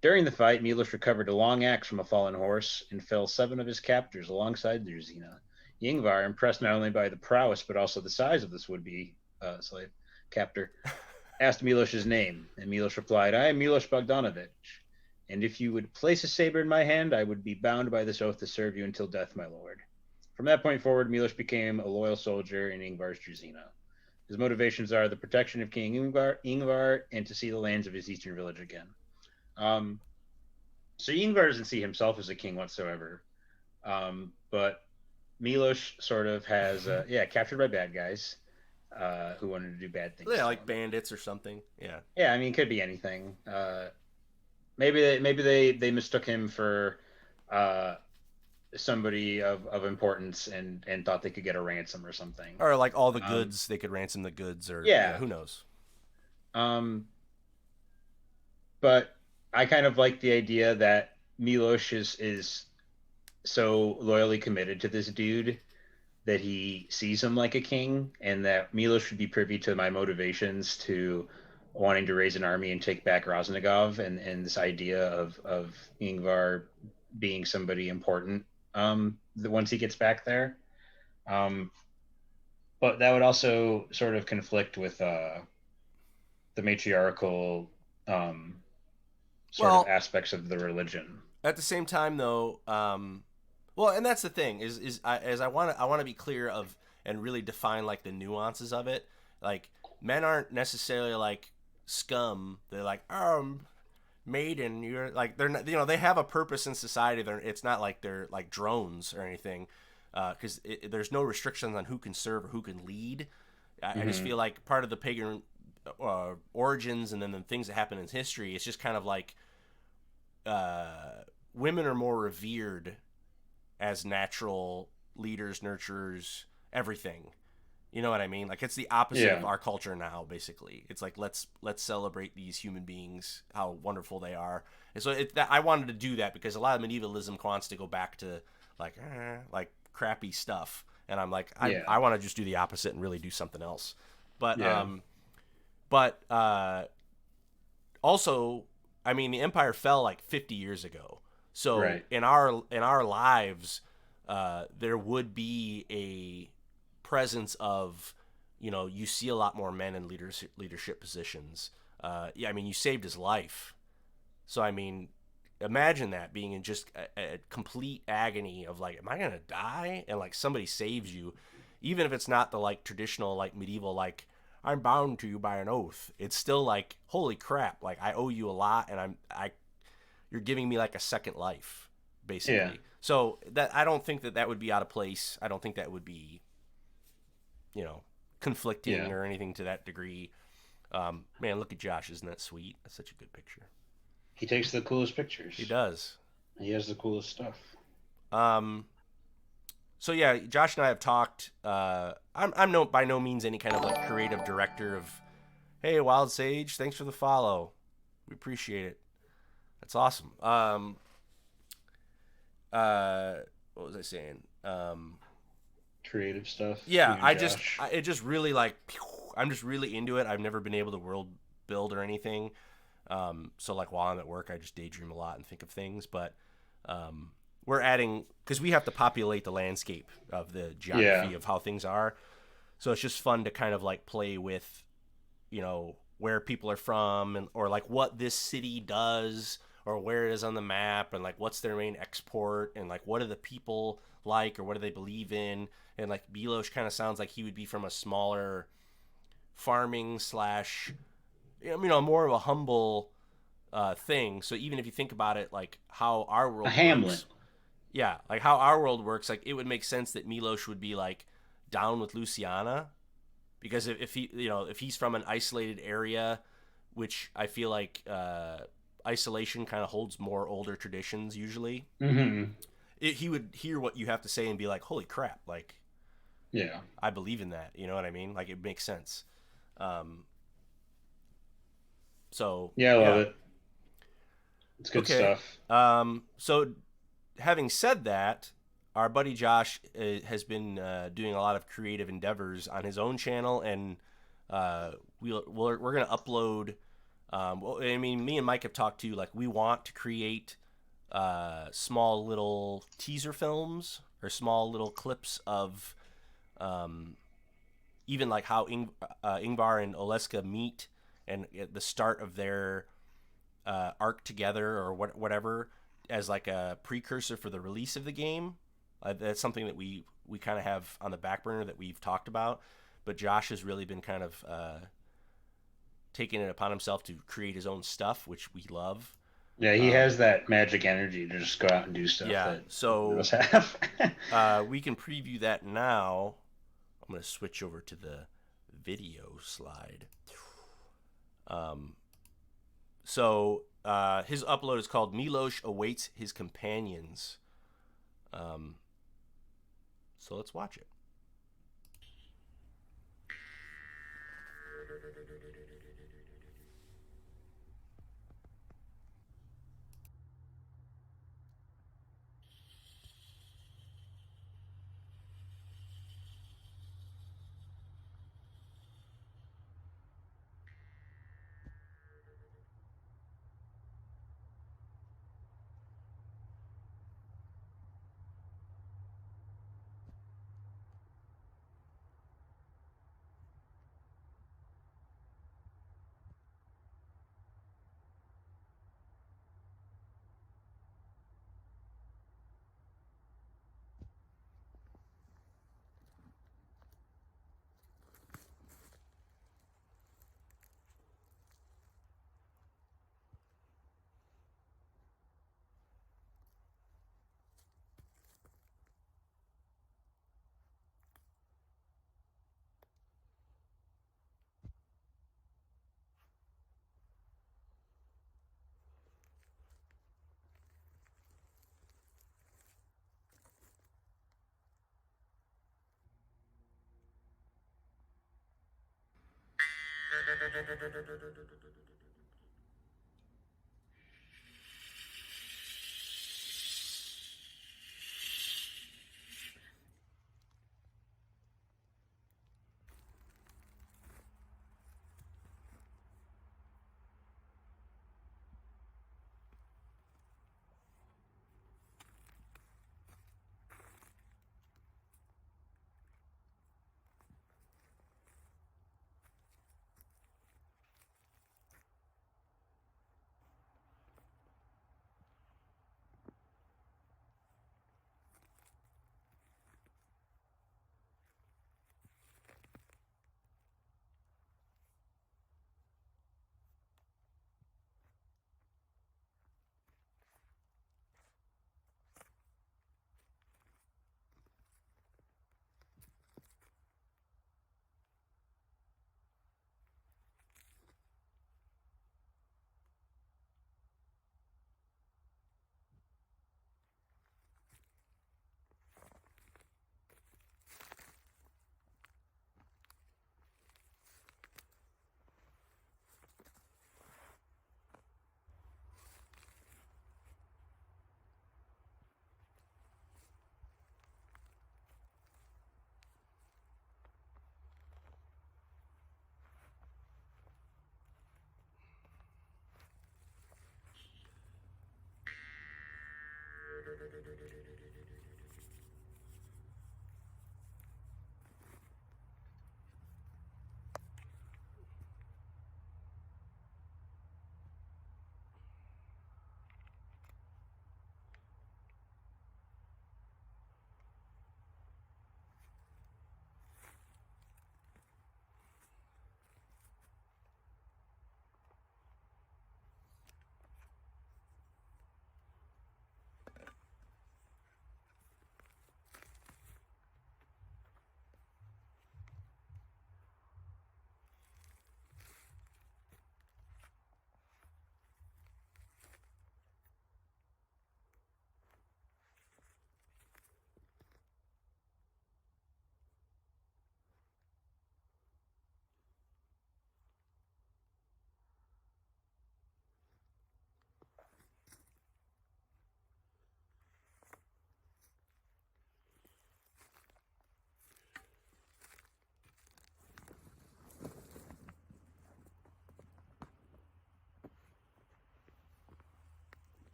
During the fight, Milos recovered a long axe from a fallen horse and felled 7 of his captors alongside the Druzina. Ingvar, impressed not only by the prowess but also the size of this would-be slave captor, asked Milos' name, and Milos replied, "I am Milos Bogdanovich, and if you would place a saber in my hand, I would be bound by this oath to serve you until death, my lord." From that point forward, Milos became a loyal soldier in Ingvar's Druzina. His motivations are the protection of King Ingvar and to see the lands of his eastern village again. Um, so Ingvar doesn't see himself as a king whatsoever, but Milos sort of has, captured by bad guys who wanted to do bad things yeah, to like him. bandits or something. Yeah, Yeah, it could be anything. Maybe they mistook him for uh, somebody of importance and thought they could get a ransom or something. or like all the Um, goods, they could ransom the goods, or yeah, yeah, who knows? um, but I kind of like the idea that Milos is so loyally committed to this dude that he sees him like a king, and that Milos should be privy to my motivations to wanting to raise an army and take back Rosnigov, and this idea of Ingvar being somebody important once he gets back there. Um, but that would also sort of conflict with the matriarchal sort of Well, aspects of the religion. at the same time, though, well, and that's the thing as I want to be clear of and really define like the nuances of it. Like men aren't necessarily like scum. They're like, maiden, you're like they're not. They have a purpose in society. It's not like they're like drones or anything, because there's no restrictions on who can serve or who can lead. I just Hmm. feel like part of the pagan origins and then the things that happen in history. It's just kind of like women are more revered as natural leaders, nurturers, everything. You know what I mean? Like it's the opposite of Yeah, our culture now. Basically, it's like let's celebrate these human beings, how wonderful they are. And so I wanted to do that because a lot of medievalism wants to go back to like crappy stuff, and I'm like I yeah, want to just do the opposite and really do something else. But yeah, but also, I mean, the empire fell like 50 years ago. So right. in our lives, there would be a presence of, you see a lot more men in leadership positions. Yeah, I mean, you saved his life. So I mean, imagine that being in just a complete agony of like, am I gonna die? And like somebody saves you, even if it's not the like traditional like medieval like I'm bound to you by an oath. It's still like holy crap, like I owe you a lot, and you're giving me like a second life, Yeah, basically. So that I don't think that would be out of place. I don't think that would be you know conflicting yeah. or anything to that degree. Man, look at Josh, isn't that sweet? That's such a good picture. He takes the coolest He pictures. does. He has the coolest stuff. Um, so yeah, Josh and I have talked. I'm no by no means any kind of like creative director of. Hey, Wild Sage, thanks for the follow. We appreciate it. That's awesome. Uh, what was I saying? Creative stuff. Yeah, You and Josh. it just really like, I'm just really into it. I've never been able to world build or anything. So like while I'm at work, I just daydream a lot and think of things. But um, we're adding because we have to populate the landscape of the Yeah. geography of how things are. So it's just fun to kind of like play with, where people are from and or like what this city does or where it is on the map and like what's their main export and like what are the people like or what do they believe in. And like Milos kind of sounds like he would be from a smaller farming slash, more of a humble thing. So even if you think about it, like how our A world Hamlet. works, yeah, like how our world works, like it would make sense that Milos would be like down with Luciana because if he, if he's from an isolated area, which I feel like isolation kind of holds more older traditions usually. Hmm. He would hear what you have to say and be like, "Holy crap!" Like Yeah. I believe in that. You know what I mean? Like it makes sense. Um, so Yeah, I love yeah, it. It's good okay. stuff. So having said that, our buddy Josh has been doing a lot of creative endeavors on his own channel, and we're gonna upload. Well, I mean, me and Mike have talked too. Like, we want to create small little teaser films or small little clips of um, even like how Ingvar and Oleska meet and at the start of their arc together or whatever as like a precursor for the release of the game. That's something that we kind of have on the back burner that we've talked about. But Josh has really been kind of taking it upon himself to create his own stuff, which we love. Yeah, he Um, has that magic energy to just go out and do stuff yeah, that none of so us have. we can preview that now. I'm going to switch over to the video slide. Um, so his upload is called Milos Awaits His Companions. Um, so let's watch it.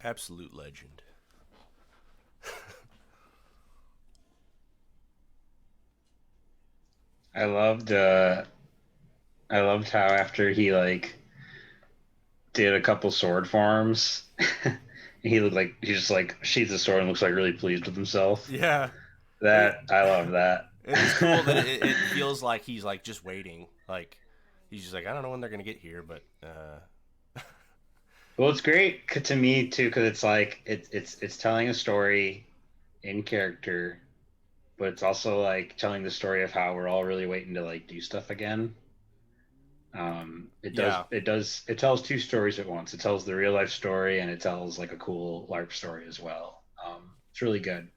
Absolute legend. I loved I loved how after he like did a couple sword forms, he looked like he just like sheathes the sword and looks like really pleased with himself. Yeah. It, That I love that. and it's cool that it feels like he's like just waiting. Like he's just like, I don't know when they're gonna get here, but Well, it's great to me too because it's like it's telling a story in character, but it's also like telling the story of how we're all really waiting to like do stuff again. yeah, It tells two stories at once. It tells the real life story and it tells like a cool LARP story as well. It's really good.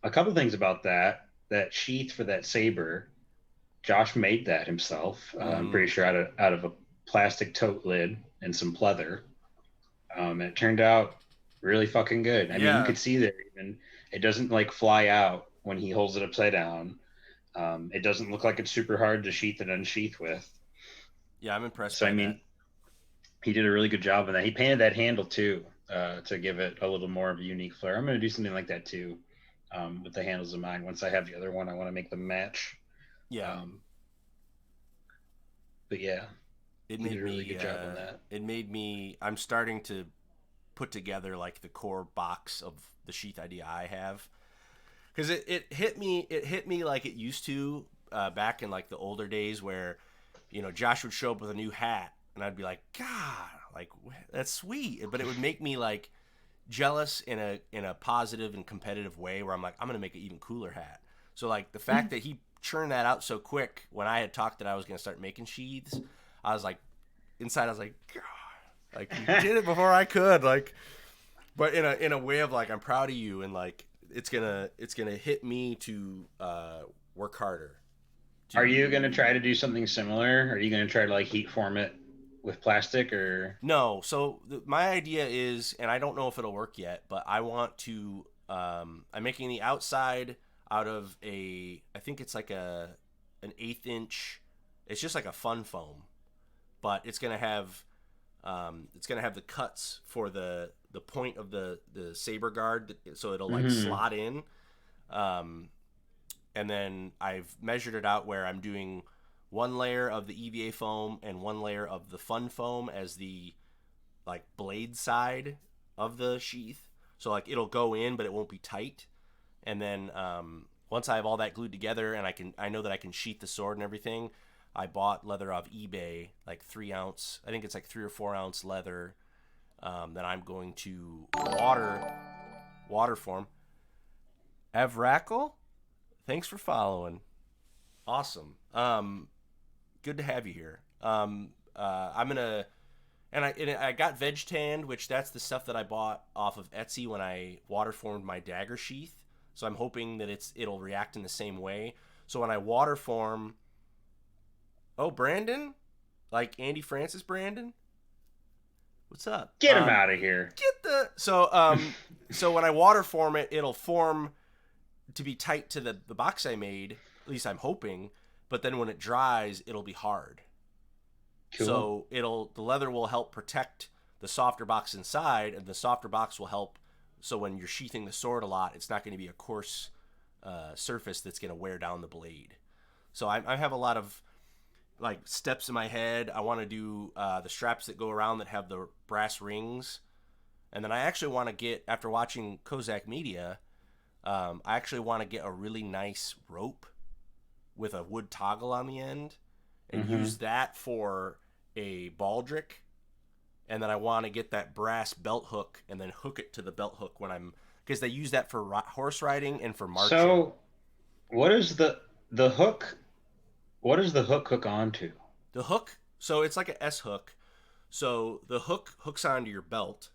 A couple things about that sheath for that saber. Josh made that himself. I'm mm, pretty sure out of a plastic tote lid and some pleather. And it turned out really fucking good. I mean, you yeah, could see there even it doesn't like fly out when he holds it upside down. It doesn't look like it's super hard to sheath and unsheath with. yeah. I'm impressed So I by that. mean, he did a really good job on that. He painted that handle too to give it a little more of a unique flair. I'm going to do something like that too with the handles of mine. Once I have the other one, I want to make them match. Yeah, Um, but yeah, it he did made a really me. good job on that. It made me. I'm starting to put together like the core box of the sheath idea I have because it hit me. It hit me like it used to back in like the older days where Josh would show up with a new hat and I'd be like, God, like that's sweet, but it would make me like jealous in a positive and competitive way where I'm like, I'm gonna make an even cooler hat. So like the fact that he churned that out so quick when I had talked that I was gonna start making sheaths, I was like, inside I was like, God, like you did it before I could, like, but in a way of like, I'm proud of you, and like it's gonna hit me to work harder. Are you gonna try to do something similar? Are you gonna try to like heat form it with plastic or? No, so my idea is, and I don't know if it'll work yet, but I want to. I'm making the outside out of I think it's like an 1/8 inch. It's just like a fun foam, but it's gonna have the cuts for the point of the saber guard, so it'll like Mm-hmm. slot in. Um, and then I've measured it out where I'm doing one layer of the EVA foam and one layer of the fun foam as the like blade side of the sheath. So like it'll go in, but it won't be tight. And then once I have all that glued together and I know that I can sheath the sword and everything, I bought leather off eBay, like 3 ounce. I think it's like 3 or 4 ounce leather that I'm going to water form. Evrackle, thanks for following. Awesome. Good to have you here. I'm gonna and I got veg tanned, which that's the stuff that I bought off of Etsy when I water formed my dagger sheath. So I'm hoping that it'll react in the same way. So when I water form, oh Brandon, like Andy Francis Brandon, what's up? Get him out of here. Get the so when I water form it, it'll form to be tight to the box I made. At least I'm hoping. But then when it dries, it'll be hard. Cool. So the leather will help protect the softer box inside, and the softer box will help. So when you're sheathing the sword a lot, it's not going to be a coarse surface that's going to wear down the blade. So I have a lot of like steps in my head. I want to do the straps that go around that have the brass rings, and then I actually want to get, after watching Kozak Media, I actually want to get a really nice rope with a wood toggle on the end and use that for a baldric. And then I want to get that brass belt hook and then hook it to the belt hook because they use that for horse riding and for marching. So, what is the hook? What does the hook hook onto? The hook, so it's like an S hook. So the hook hooks onto your belt,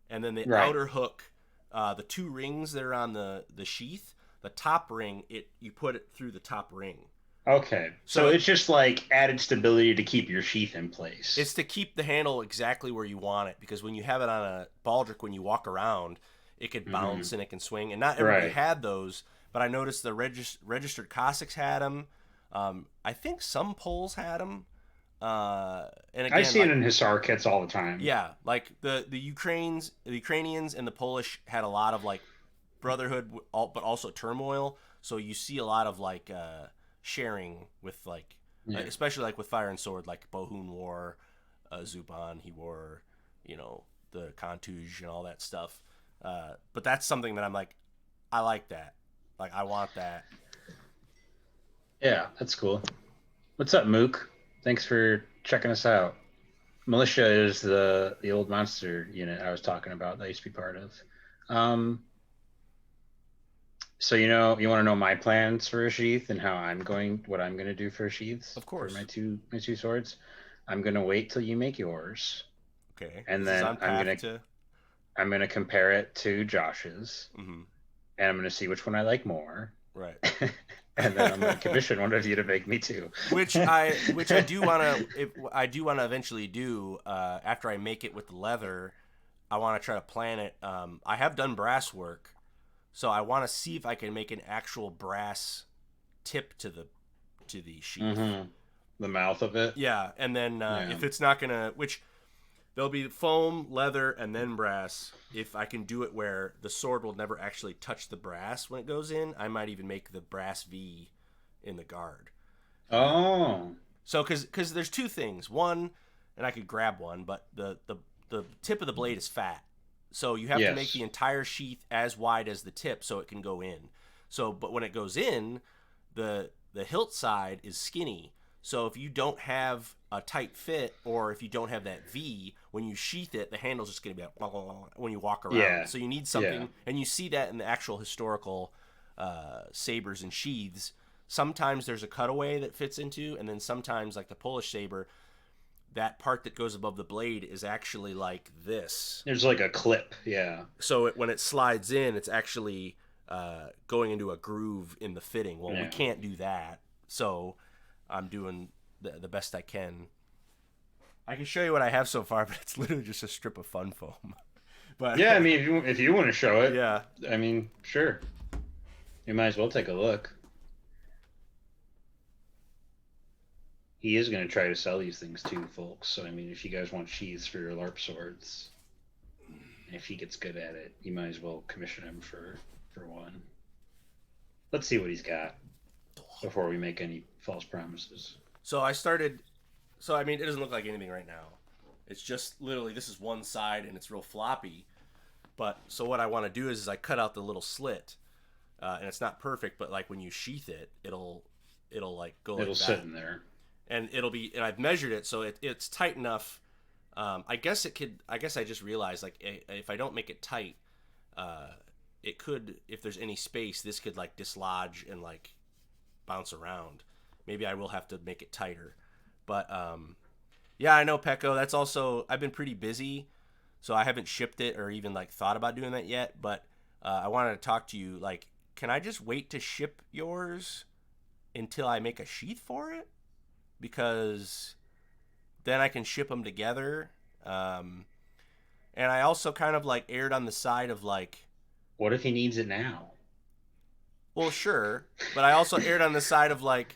and then the Right. outer hook, the two rings that are on the sheath, the top ring, you put it through the top ring. Okay. So it's just like added stability to keep your sheath in place. It's to keep the handle exactly where you want it, because when you have it on a baldric, when you walk around, it could bounce and it can swing. And not everybody had those, but I noticed the registered Cossacks had them. I think some Poles had them. And again, I see it in Hussar kits all the time. Yeah, like the Ukrainians and the Polish had a lot of like brotherhood, but also turmoil. So you see a lot of like sharing with like, especially like with fire and sword, like Bohun wore Zuban, he wore, the Kantouj and all that stuff. But that's something that I'm like, I like that. Like I want that. Yeah, that's cool. What's up, Mook? Thanks for checking us out. Militia is the old monster unit I was talking about that I used to be part of. So you want to know my plans for a sheath and what I'm going to do for sheaths. Of course. For my two swords. I'm going to wait till you make yours. Okay. And then I'm going to compare it to Josh's. Mm-hmm. And I'm going to see which one I like more. Right. And then I'm going to commission one of you to make me too. Which I do want to eventually do after I make it with the leather. I want to try to plan it. I have done brass work, so I want to see if I can make an actual brass tip to the sheath. Mm-hmm. The mouth of it. Yeah, and then if it's not gonna, which there'll be foam, leather, and then brass. If I can do it where the sword will never actually touch the brass when it goes in, I might even make the brass V in the guard. Oh. So, because there's two things. One, and I could grab one, but the tip of the blade is fat. So you have to make the entire sheath as wide as the tip so it can go in. So, but when it goes in, the hilt side is skinny. So if you don't have a tight fit, or if you don't have that V, when you sheath it, the handle's just going to be like, blah, blah, blah, when you walk around. Yeah. So you need Yeah. something, and you see that in the actual historical sabers and sheaths. Sometimes there's a cutaway that fits into, and then sometimes, like the Polish saber, that part that goes above the blade is actually like this. There's like a clip. Yeah. So when it slides in, it's actually going into a groove in the fitting. Well, we Yeah. can't do that, so I'm doing the best I can. I can show you what I have so far, but it's literally just a strip of fun foam. But Yeah, I mean, if you want to show it, yeah, I mean, sure. You might as well take a look. He is going to try to sell these things too, folks. So, I mean, if you guys want sheaths for your LARP swords, if he gets good at it, you might as well commission him for one. Let's see what he's got before we make any false promises. so I started. So I mean, it doesn't look like anything right now. It's just literally this is one side and it's real floppy. But so what I want to do is I cut out the little slit, and it's not perfect, but like when you sheath it, it'll like go like It'll that. sit in there. And it'll be, and I've measured it, so it's tight enough. I guess it could. I guess I just realized, like, if I don't make it tight, it could, if there's any space, this could like dislodge and like bounce around. Maybe I will have to make it tighter. But yeah, I know, Pecco. That's also, I've been pretty busy, so I haven't shipped it or even like thought about doing that yet. But I wanted to talk to you. Like, can I just wait to ship yours until I make a sheath for it? Because then I can ship them together. And I also kind of like erred on the side of like, What if he needs it now? well, sure, but I also erred on the side of like,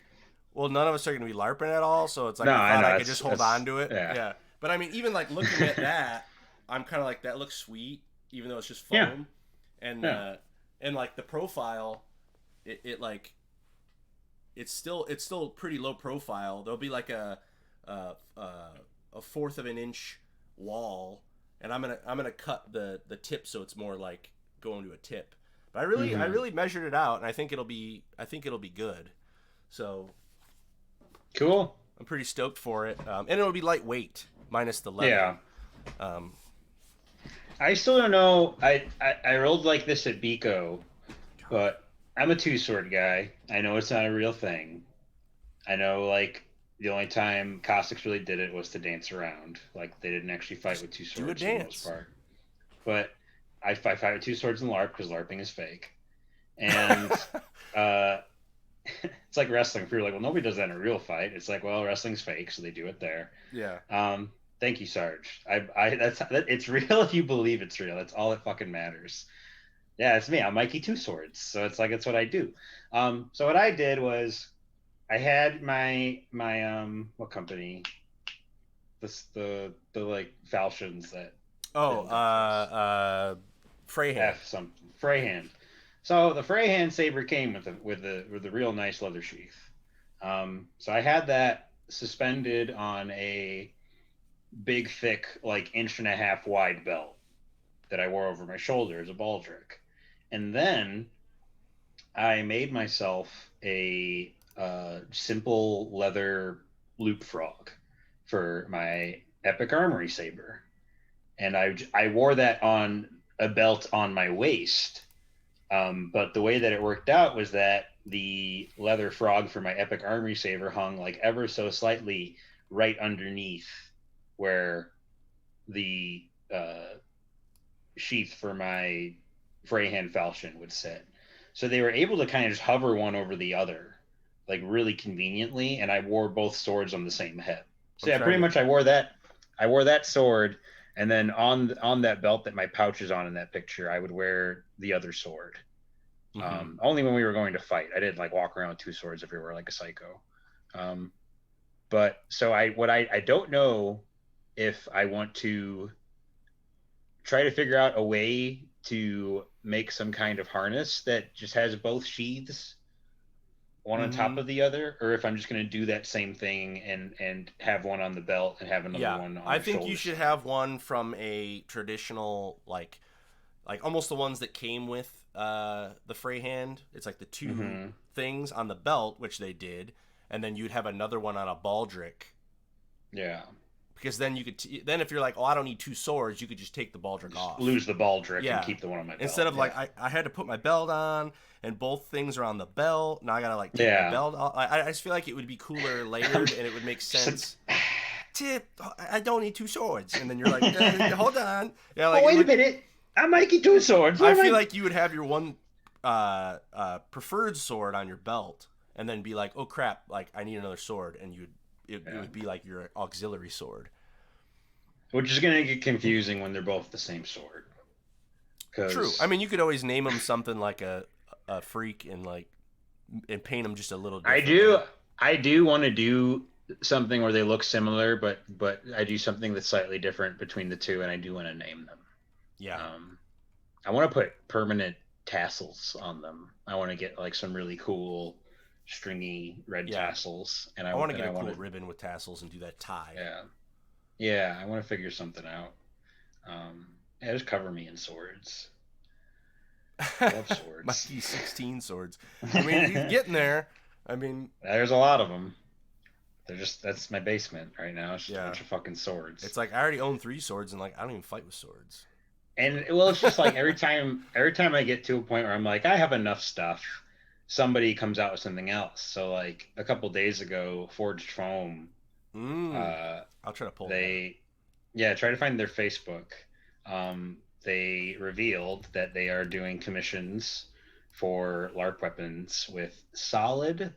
well, none of us are going to be LARPing at all, so it's like No, I I thought know, I could just hold on to it. yeah. But I mean, even like looking at that, I'm kind of like, that looks sweet, even though it's just Yeah. foam. And Yeah. and like the profile, it like, it's still pretty low profile. There'll be like a fourth of an inch wall, and I'm gonna cut the tip so it's more like going to a tip. But I really measured it out, and I think it'll be good. So Cool. I'm pretty stoked for it, and it'll be lightweight minus the leather. Yeah. Um, I still don't know. I rolled like this at Biko, but I'm a two-sword guy. I know it's not a real thing. I know, like, the only time Cossacks really did it was to dance around. Like, they didn't actually fight with two do a swords for the most dance. part. But I fight with two swords in LARP because LARPing is fake. And it's like wrestling. If you're like, well, nobody does that in a real fight. It's like, well, wrestling's fake, so they do it there. Yeah. Thank you, Sarge. It's real if you believe it's real. That's all that fucking matters. Yeah, it's me. I'm Mikey Two Swords. So it's like, it's what I do. So what I did was I had my what company? The like falchions that Freyhand. Freyhand. So the Freyhand saber came with a real nice leather sheath. So I had that suspended on a big, thick, like 1.5 inch wide belt that I wore over my shoulder as a baldric. And then I made myself a simple leather loop frog for my epic armory saber. And I wore that on a belt on my waist. But the way that it worked out was that the leather frog for my epic armory saber hung like ever so slightly right underneath where the sheath for my Freyhand falchion would sit. So they were able to kind of just hover one over the other, like really conveniently, and I wore both swords on the same hip. So yeah, pretty much I wore that sword, and then on that belt that my pouch is on in that picture, I would wear the other sword. Mm-hmm. Only when we were going to fight. I didn't like walk around with two swords everywhere like a psycho. But so I don't know if I want to try to figure out a way to make some kind of harness that just has both sheaths, one on top of the other, or if I'm just going to do that same thing and have one on the belt and have another one on I the think shoulder. You should have one from a traditional, like almost the ones that came with the Freyhand. It's like the two things on the belt, which they did, and then you'd have another one on a baldric. Yeah. Because then you could then if you're like, oh, I don't need two swords, you could just take the baldric Just off. lose the baldric Yeah. and keep the one on my belt. Instead of yeah. like I had to put my belt on and both things are on the belt. Now I gotta like take my Yeah. belt off. I just feel like it would be cooler layered and it would make sense. Tip, I don't need two swords, and then you're like, hold on. Yeah, like, oh, wait a minute. I might get two swords. I feel like you would have your one preferred sword on your belt, and then be like, oh crap, like I need another sword, and it would be like your auxiliary sword. Which is gonna get confusing when they're both the same sword. True. I mean, you could always name them something like a freak and paint them just a little different. I do want to do something where they look similar, but I do something that's slightly different between the two, and I do want to name them. Yeah. I want to put permanent tassels on them. I want to get like some really cool stringy red tassels, and I want to get a cool ribbon with tassels and do that tie. Yeah. I want to figure something out. Just cover me in swords. I love swords. Mikey 16 swords. I mean, he's getting there. I mean, there's a lot of them. That's my basement right now. It's just a bunch of fucking swords. It's like I already own 3 swords, and like I don't even fight with swords. And well, it's just like every time I get to a point where I'm like, I have enough stuff, somebody comes out with something else. So like a couple days ago, Forged Foam. I'll try to pull. Try to find their Facebook. They revealed that they are doing commissions for LARP weapons with solid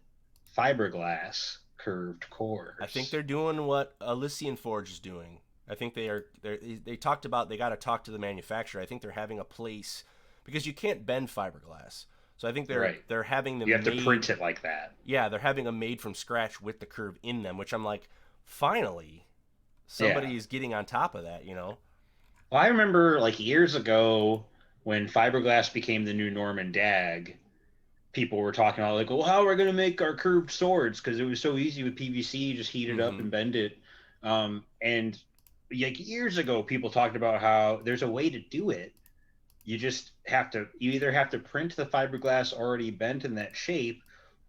fiberglass curved cores. I think they're doing what Elysian Forge is doing. I think they talked about they got to talk to the manufacturer. I think they're having a place because you can't bend fiberglass. So I think they're having them. You have to print it like that. Yeah, they're having them made from scratch with the curve in them, which I'm like, finally, somebody is getting on top of that. Well, I remember like years ago when fiberglass became the new norm in DAG. People were talking about like, well, how are we going to make our curved swords? Because it was so easy with PVC, just heat it up and bend it. And like years ago, people talked about how there's a way to do it. You either have to print the fiberglass already bent in that shape,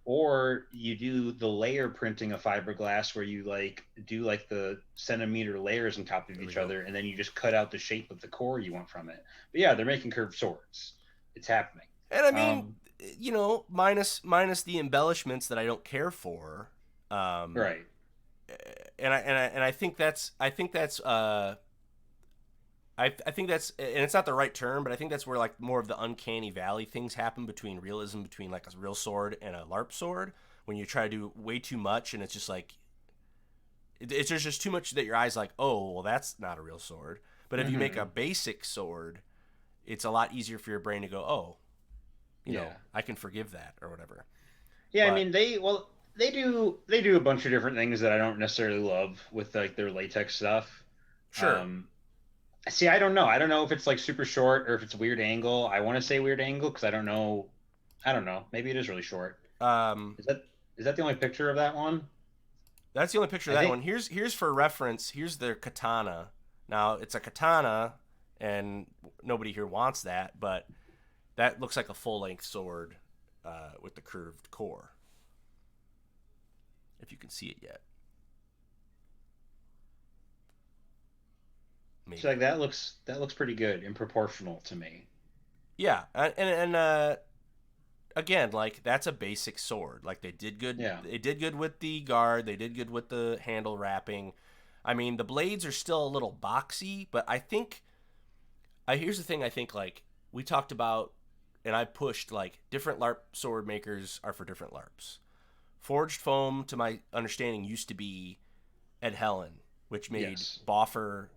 or you do the layer printing of fiberglass where you like do like the centimeter layers on top of each other, and then you just cut out the shape of the core you want from it. But yeah, they're making curved swords. It's happening. And I mean, minus the embellishments that I don't care for. Right. And I think that's and it's not the right term, but I think that's where like more of the uncanny valley things happen between realism, between like a real sword and a LARP sword, when you try to do way too much and it's just like there's just too much that your eyes like, oh well, that's not a real sword. But if you make a basic sword, it's a lot easier for your brain to go, oh, you know, I can forgive that or whatever. Yeah, but, I mean they do a bunch of different things that I don't necessarily love with like their latex stuff. Sure. See, I don't know. I don't know if it's like super short or if it's weird angle. I want to say weird angle because I don't know. Maybe it is really short. Is that the only picture of that one? That's the only picture of that one. Here's for reference. Here's their katana. Now it's a katana, and nobody here wants that, but that looks like a full length sword with the curved core. If you can see it yet. Maybe. So like that looks pretty good and proportional to me. Yeah, and again, like that's a basic sword. Like they did good. Yeah. They did good with the guard. They did good with the handle wrapping. I mean, the blades are still a little boxy, but I think. Here's the thing. I think like we talked about, and I pushed like different LARP sword makers are for different LARPs. Forged Foam, to my understanding, used to be Ed Helen, which made Boffer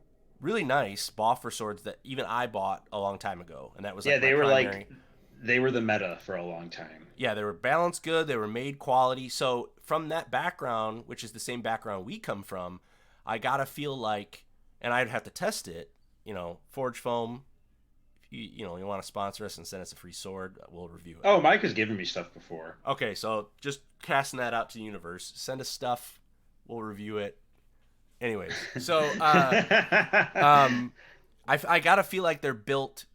really nice Boffer swords that even I bought a long time ago, and that was like they were the meta for a long time. Yeah, they were balanced good, they were made quality. So from that background, which is the same background we come from, I gotta feel like, and I'd have to test it. Forged Foam. You want to sponsor us and send us a free sword, we'll review it. Oh, Mike has given me stuff before. Okay, so just casting that out to the universe. Send us stuff, we'll review it. Anyways, so I gotta feel like they're built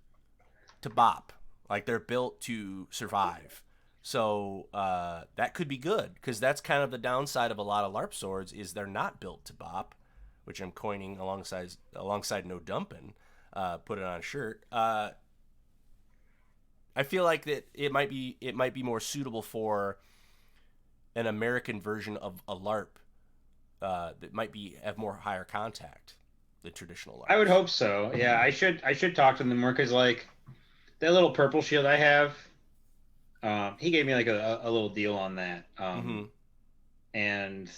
to bop, like they're built to survive. So that could be good because that's kind of the downside of a lot of LARP swords is they're not built to bop, which I'm coining alongside no dumping. Put it on a shirt. I feel like that it might be more suitable for an American version of a LARP that might be have more higher contact than traditional I would LARPs. hope so. Yeah, I should talk to them more because like that little purple shield I have, he gave me like a little deal on that, Mm-hmm. and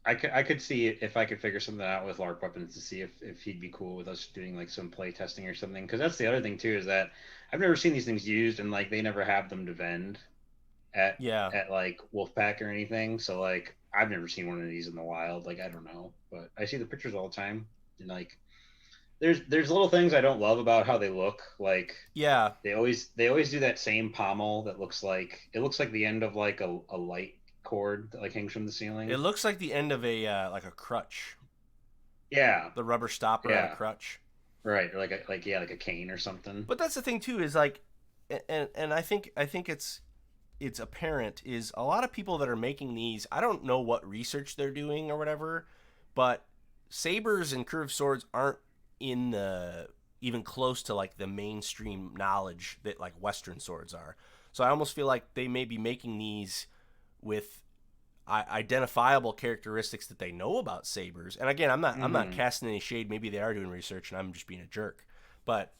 I could see if I could figure something out with LARP weapons to see if he'd be cool with us doing like some play testing or something. Because that's the other thing too is that I've never seen these things used and like they never have them to vend at Yeah, at like Wolfpack or anything. So like I've never seen one of these in the wild. Like I don't know, but I see the pictures all the time and like there's little things I don't love about how they look. Like yeah. they always do that same pommel that looks like the end of like a light cord that like hangs from the It ceiling. looks like the end of a like a crutch, Yeah, the rubber stopper on a yeah, crutch. right. Or like yeah, like a cane or something. But that's the thing too is like, and I think it's apparent is a lot of people that are making these. I don't know what research they're doing or whatever, but sabers and curved swords aren't in the even close to like the mainstream knowledge that like Western swords are. So I almost feel like they may be making these with identifiable characteristics that they know about sabers. And again, I'm not Hmm. casting any shade. Maybe they are doing research and I'm just being a jerk. But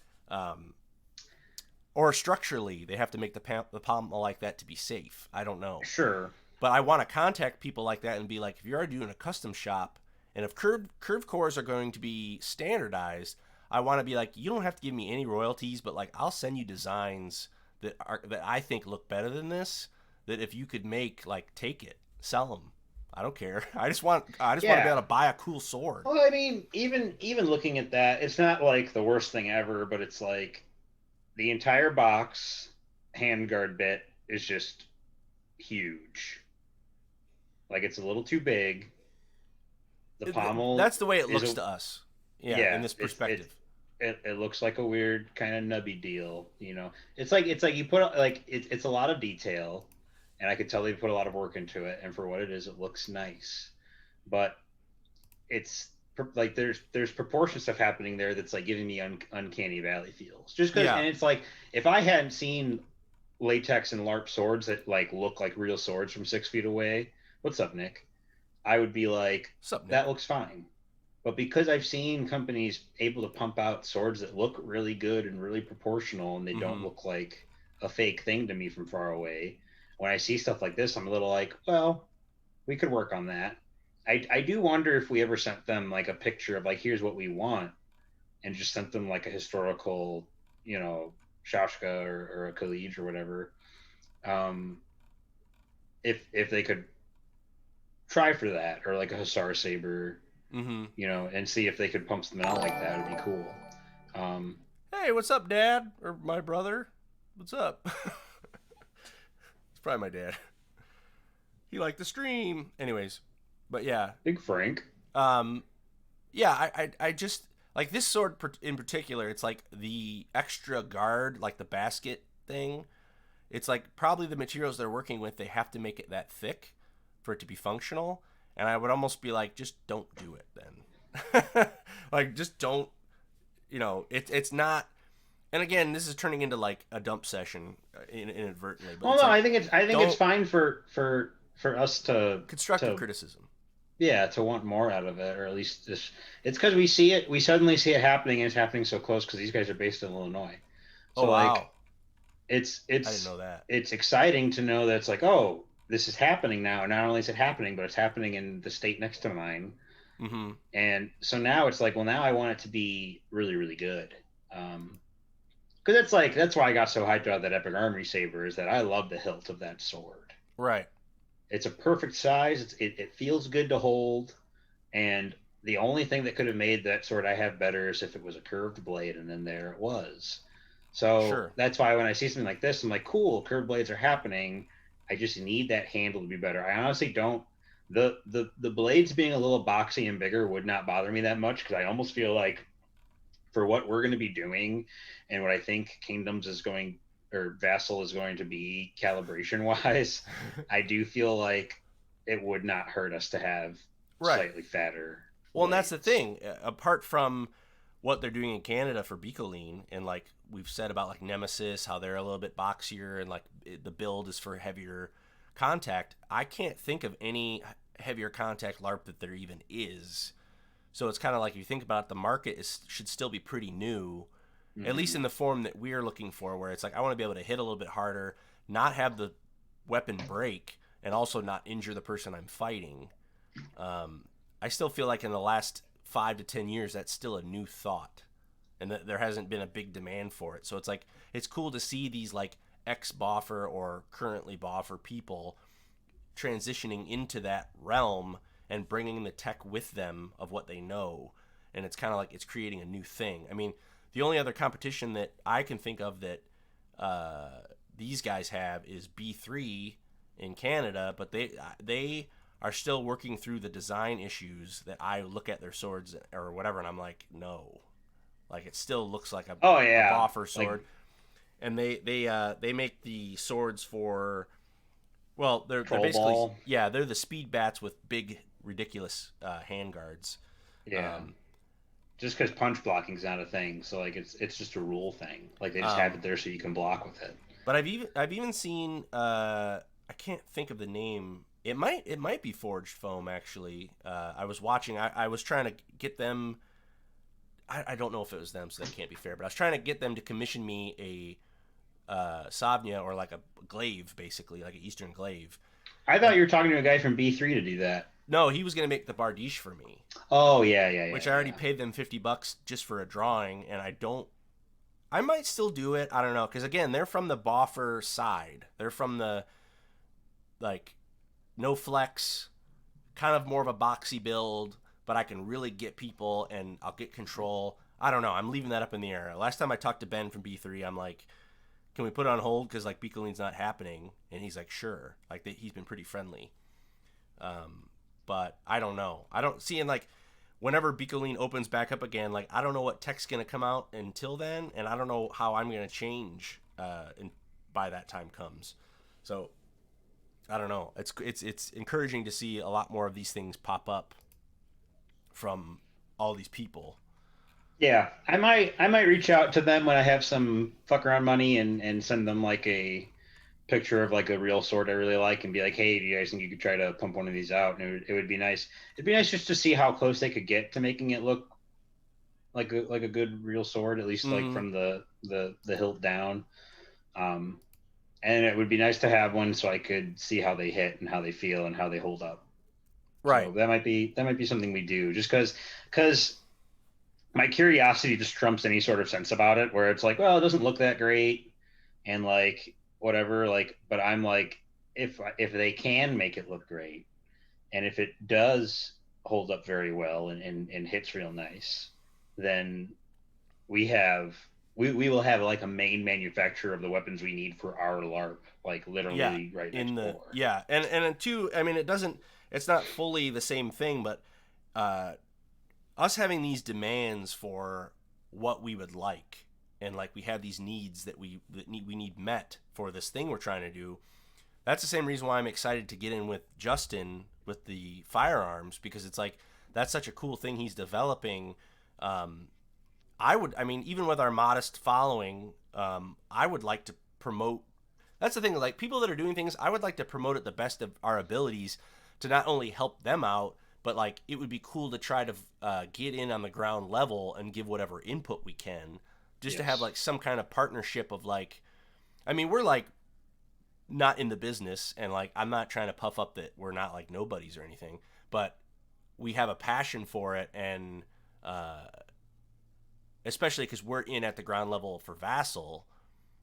or structurally, they have to make the pommel like that to be safe. I don't know. Sure. But I want to contact people like that and be like, if you're doing a custom shop, and if curved cores are going to be standardized, I want to be like, you don't have to give me any royalties, but like I'll send you designs that I think look better than this. That if you could make, like, take it, sell them. I don't care. I just want to be Yeah. able to buy a cool sword. Well, I mean, even looking at that, it's not like the worst thing ever, but it's like the entire box handguard bit is just huge. Like it's a little too big. The pommel That's the way it is looks a to us. Yeah, in yeah, this it's perspective. it looks like a weird kind of nubby deal, you know. It's like you put like it's a lot of detail, and I could tell they put a lot of work into it, and for what it is, it looks nice. But it's like there's proportion stuff happening there that's like giving me uncanny valley feels. Just because, Yeah. and it's like if I hadn't seen latex and LARP swords that like look like real swords from 6 feet away, what's up, Nick? I would be like, What's up, Nick? that looks fine. But because I've seen companies able to pump out swords that look really good and really proportional and they don't Mm-hmm. look like a fake thing to me from far away, when I see stuff like this, I'm a little like, well, we could work on that. I do wonder if we ever sent them like a picture of like, here's what we want, and just sent them like a historical, you know, Shashka or a Khalid or whatever. Um, if they could try for that or like a Hussar Saber, Mm-hmm. you know, and see if they could pump something out like that. It'd be cool. Um, Hey, what's up, Dad? Or my brother? What's up? It's probably my dad. He liked the stream. Anyways, but yeah, Big Frank. um, yeah. I just like this sword in particular. It's like the extra guard, like the basket thing. It's like probably the materials they're working with. They have to make it that thick for it to be functional. And I would almost be like, just don't do it then. Like, just don't. It's not. And again, this is turning into like a dump session inadvertently, but Well, it's no, like, I think it's don't fine for us constructive to criticism. yeah to want more out of it, or at least this. It's because we see it, we suddenly see it happening, and it's happening so close because these guys are based in Illinois. Oh So like wow, it's I didn't it's know that. it's exciting to know that it's like, oh, this is happening now. And not only is it happening, but it's happening in the state next to mine. Mm-hmm. And so now it's like, well, now I want it to be really, really good. Because it's like that's why I got so hyped about that Epic Armory Saber is that I love the hilt of that sword. Right. It's a perfect size. It feels good to hold, and the only thing that could have made that sword I have better is if it was a curved blade, and then there it was. So Sure. that's why when I see something like this, I'm like, cool, curved blades are happening. I just need that handle to be better. I honestly don't. The blades being a little boxy and bigger would not bother me that much because I almost feel like for what we're going to be doing and what I think Kingdoms is going or Vassal is going to be calibration wise, I do feel like it would not hurt us to have Right. slightly fatter Well, and that's the blades. thing. Apart from what they're doing in Canada for Bicoline, and like we've said about like Nemesis, how they're a little bit boxier and like the build is for heavier contact. I can't think of any heavier contact LARP that there even is. So it's kind of like if you think about it, the market should still be pretty new, at least Mm-hmm. in the form that we're looking for, where it's like I want to be able to hit a little bit harder, not have the weapon break, and also not injure the person I'm fighting. Um, I still feel like in the last 5 to 10 years, that's still a new thought, and that there hasn't been a big demand for it. So it's like it's cool to see these like ex boffer or currently boffer people transitioning into that realm and bringing the tech with them of what they know, and it's kind of like it's creating a new thing. I mean, the only other competition that I can think of that these guys have is B3 in Canada, but they are still working through the design issues that I look at their swords or whatever, and I'm like, no, like it still looks like Oh a yeah, boffer like sword, and they make the swords for, well, they're troll basically, ball. yeah, they're the speed bats with big ridiculous hand guards. Yeah, Um, just because punch blocking's not a thing, so like it's just a rule thing. Like they just have um, it there so you can block with it. but I've even seen I can't think of the name. It might be Forged Foam actually. I was watching. I was trying to get them. I don't know if it was them, so that can't be fair. But I was trying to get them to commission me a Savnia or like a glaive, basically like an Eastern glaive. I thought And you were talking to a guy from B3 to do that. no, he was gonna make the Bardiche for me, Oh yeah, yeah, which yeah, I already yeah. paid them $50 just for a drawing, and I don't. I might still do it. I don't know, because again, they're from the boffer side. They're from the like no flex, kind of more of a boxy build, but I can really get people and I'll get control. I don't know. I'm leaving that up in the air. Last time I talked to Ben from B3, I'm like, can we put it on hold because like Bicoline's not happening? And he's like, sure. Like he's been pretty friendly. Um, but I don't know. I don't see in like whenever Bicoline opens back up again, like I don't know what tech's gonna come out until then, and I don't know how I'm gonna change by that time comes. So I don't know. It's encouraging to see a lot more of these things pop up from all these people. Yeah, I might reach out to them when I have some fuck around money and send them like a picture of like a real sword I really like and be like, hey, do you guys think you could try to pump one of these out? And it would be nice. It'd be nice just to see how close they could get to making it look like a good real sword, at least like Mm-hmm. from the hilt down. Um, and it would be nice to have one so I could see how they hit and how they feel and how they hold up. Right. So that might be something we do just because my curiosity just trumps any sort of sense about it where it's like, well, it doesn't look that great and like whatever, like, but I'm like, if they can make it look great and if it does hold up very well and hits real nice, then we have we will have like a main manufacturer of the weapons we need for our LARP, like Yeah. literally right In next the door. yeah, and two. I mean, it doesn't. It's not fully the same thing, but uh, us having these demands for what we would like, and like we have these needs that we need met for this thing we're trying to do. That's the same reason why I'm excited to get in with Justin with the firearms, because it's like that's such a cool thing he's developing. Um, I mean, even with our modest following, I would like to promote. That's the thing, like people that are doing things, I would like to promote at the best of our abilities to not only help them out, but like it would be cool to try to get in on the ground level and give whatever input we can, just to have Yes. like some kind of partnership of like, I mean, we're like not in the business, and like I'm not trying to puff up that we're not like nobodies or anything, but we have a passion for it, and uh, especially because we're in at the ground level for Vassal,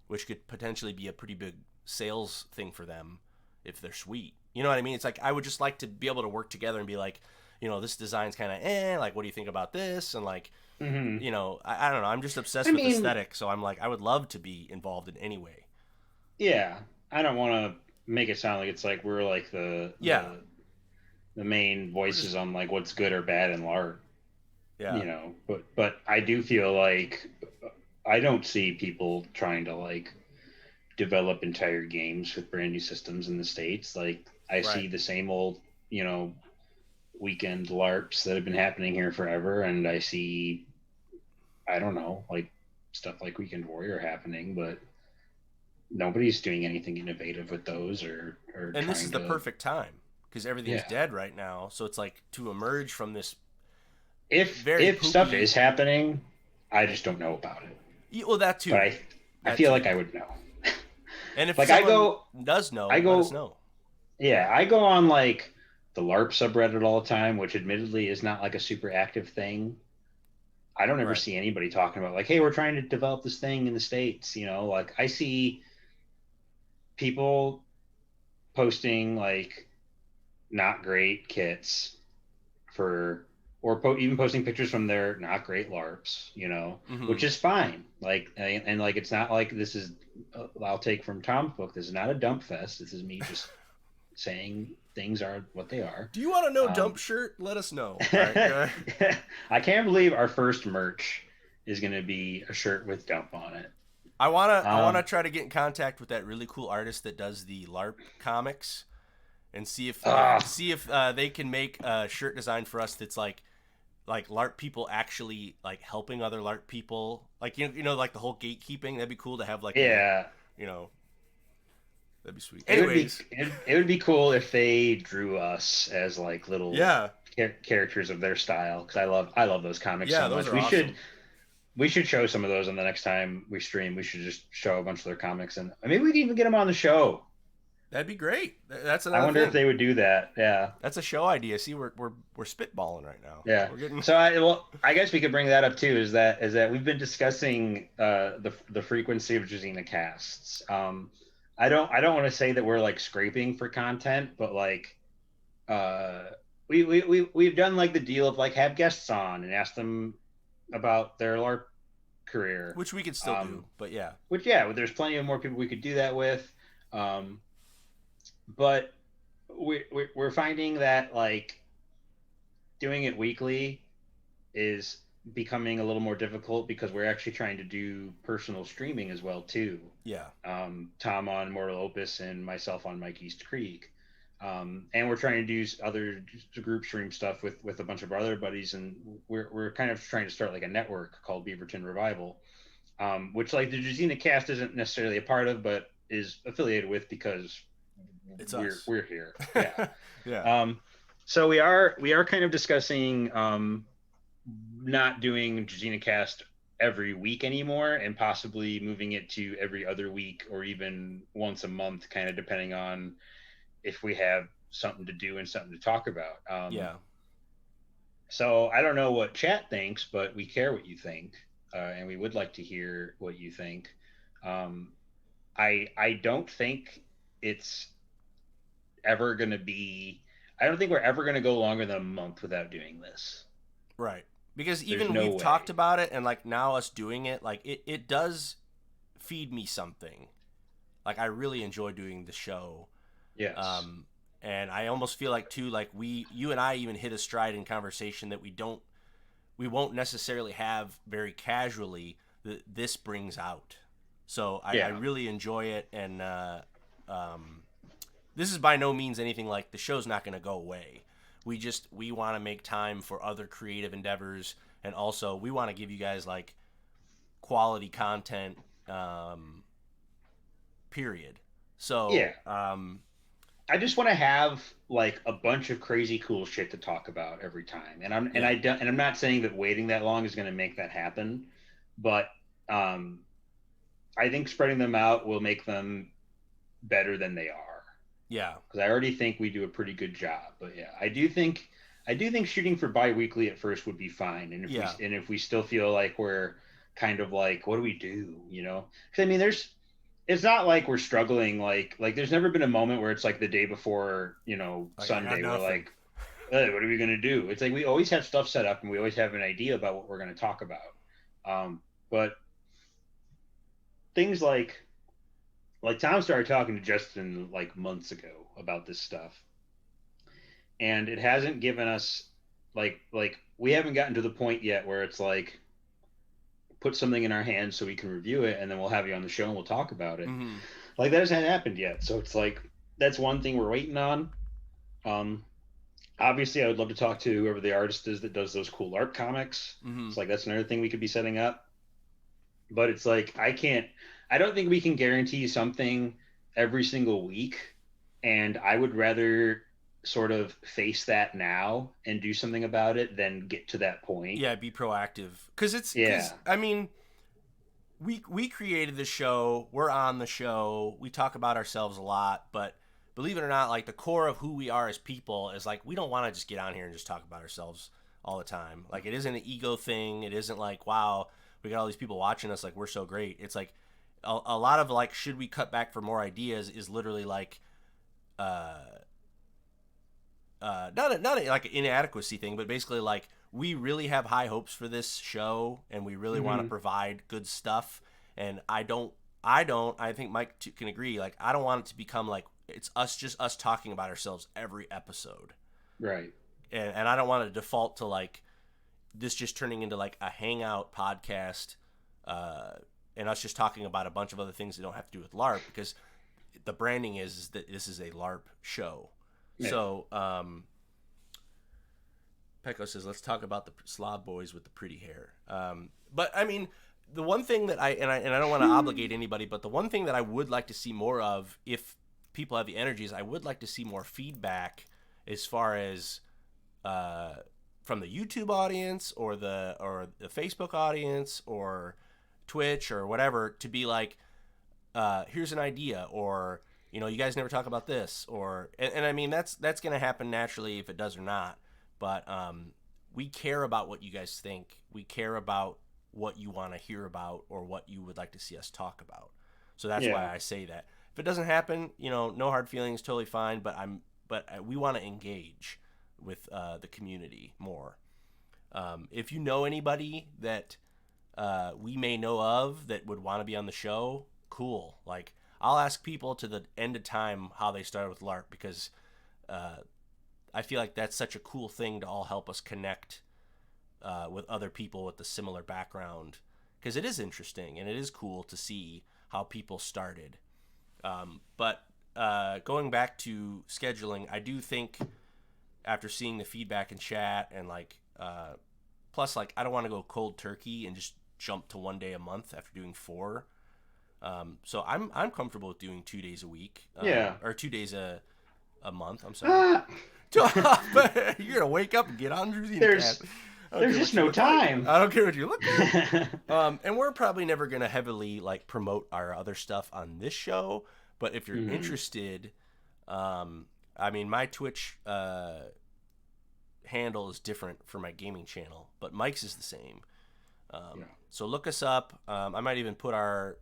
which could potentially be a pretty big sales thing for them if they're sweet. You know what I mean? It's like I would just like to be able to work together and be like, this design's kind of like, what do you think about this? And like, Hmm. I don't know. I'm just I obsessed with mean, aesthetic, so I'm like, I would love to be involved in any way. yeah, I don't want to make it sound like it's like we're like the Yeah, the main we're just voices on like what's good or bad in LARP, yeah, but I do feel like I don't see people trying to like develop entire games with brand new systems in the States. Like I Right. see the same old, weekend LARPs that have been happening here forever, and I see, I don't know, like stuff like Weekend Warrior happening, but nobody's doing anything innovative with those or And this is trying the to. perfect time because everything's Yeah. dead right now. So it's like to emerge from this very If stuff poopy. is happening, I just don't know about it. Well, that But too. I That feel too. like I would know. And if Like someone does I know, let us go know. yeah, I go on like the LARP subreddit all the time, which admittedly is not like a super active thing. I don't ever Right. see anybody talking about like, hey, we're trying to develop this thing in the States, like I see people posting like not great kits for or even posting pictures from their not great LARPs, Mm-hmm. which is fine. Like, and like, it's not like this is, I'll take from Tom's book, this is not a dump fest. This is me just saying things are what they are. Do you want to know dump Um, shirt? Let us know. All right. I can't believe our first merch is going to be a shirt with dump on it. I wanna Um, try to get in contact with that really cool artist that does the LARP comics and see if uh, they can make a shirt design for us that's like LARP people actually like helping other LARP people. Like like the whole gatekeeping. That'd be cool to have like a yeah, you know that'd be sweet. it would be Anyways, it would be cool if they drew us as like little yeah, characters of their style, because I love those comics yeah, so those much. are We should awesome. we should show some of those on the next time we stream. We should just show a bunch of their comics, and maybe we can even get them on the show. That'd be great. That's I another wonder if thing. they would do that. Yeah. That's a show idea. See, we're spitballing right now. Yeah. We're getting So I guess we could bring that up too. Is that we've been discussing the frequency of Jazina casts. I don't want to say that we're like scraping for content, but like uh, we've done like the deal of like have guests on and ask them about their LARP career. which we could still do, Um, but yeah, which yeah, there's plenty of more people we could do that with. Um, but we're finding that like doing it weekly is becoming a little more difficult because we're actually trying to do personal streaming as well too. yeah, Tom on Mortal Opus and myself on Mike East Creek, and we're trying to do other group stream stuff with a bunch of our other buddies, and we're kind of trying to start like a network called Beaverton Revival, which like the Jazina cast isn't necessarily a part of, but is affiliated with because it's we're us. we're here. Yeah. Yeah, Um, so we are kind of discussing not doing Jazina Cast every week anymore, and possibly moving it to every other week or even once a month, kind of depending on if we have something to do and something to talk about. yeah. So I don't know what chat thinks, but we care what you think, and we would like to hear what you think. Um, I don't think it's ever going to be. I don't think we're ever going to go longer than a month without doing this. Right. Because There's even no we've talked way. about it and like now us doing it, like it does feed me something. Like I really enjoy doing the show. Yes. Um and I almost feel like too like you and I even hit a stride in conversation that we won't necessarily have very casually that this brings out. So I Yeah. really enjoy it and um this is by no means anything like the show's not going to go away. We want to make time for other creative endeavors, and also we want to give you guys like quality content. Period. Yeah. So I just want to have like a bunch of crazy cool shit to talk about every time. yeah, And I'm not saying that waiting that long is going to make that happen, but um I think spreading them out will make them better than they are, yeah, because I already think we do a pretty good job. But yeah, I do think shooting for bi-weekly at first would be fine. And yeah. if we still feel like we're kind of like, what do we do, because I mean, it's not like we're struggling, like there's never been a moment where it's like the day before, Like I got Sunday, we're nothing. like, hey, what are we going to do? It's like we always have stuff set up and we always have an idea about what we're going to talk about. But things like Tom started talking to Justin like months ago about this stuff, and it hasn't given us like we haven't gotten to the point yet where it's like put something in our hands so we can review it, and then we'll have you on the show and we'll talk about it. Mm-hmm. Like that hasn't happened yet. So it's like that's one thing we're waiting on. Um, Obviously, I would love to talk to whoever the artist is that does those cool art comics. Mm-hmm. It's like that's another thing we could be setting up. But it's like I can't. I don't think we can guarantee something every single week, and I would rather sort of face that now and do something about it than get to that point. Yeah, be proactive. Because Yeah, I mean, we created the show. We're on the show. We talk about ourselves a lot, but believe it or not, like the core of who we are as people is like we don't want to just get on here and just talk about ourselves all the time. Like it isn't an ego thing. It isn't like wow, we got all these people watching us like we're so great. It's like a lot of like should we cut back for more ideas is literally like uh not like an inadequacy thing, but basically like we really have high hopes for this show, and we really want to hmm provide good stuff. And I think Mike can agree. Like I don't want it to become like it's just us talking about ourselves every episode, right. and I don't want to default to like this just turning into like a hangout podcast, uh, and us just talking about a bunch of other things that don't have to do with LARP because the branding is that this is a LARP show. Yeah. So, Pecco says, let's talk about the slob boys with the pretty hair. But I mean, the one thing that I don't want to obligate anybody, but the one thing that I would like to see more of, if people have the energies, I would like to see more feedback as far as from the YouTube audience or the Facebook audience or Twitch or whatever to be like, here's an idea, or you guys never talk about this, or and I mean that's going to happen naturally if it does or not, but we care about what you guys think. We care about what you want to hear about or what you would like to see us talk about. So that's why Yeah. I say that. If it doesn't happen, no hard feelings, totally fine. But we want to engage with the community more. If you know anybody that we may know of that would want to be on the show, cool. Like I'll ask people to the end of time how they started with LARP because uh, I feel like that's such a cool thing to all help us connect with other people with a similar background, because it is interesting and it is cool to see how people started. But going back to scheduling, I do think after seeing the feedback in chat and like plus like I don't want to go cold turkey and just jump to 1 day a month after doing 4. So I'm comfortable with doing 2 days a week, Yeah. or 2 days a month. I'm sorry. Ah, You're gonna wake up and get on there's Druzhinacast. I don't there's care just what you no look like. time. I don't care what you look like. And we're probably never gonna heavily like promote our other stuff on this show. But if you're hmm interested, I mean, my Twitch handle is different for my gaming channel, but Mike's is the same. Yeah. So look us up. I might even put our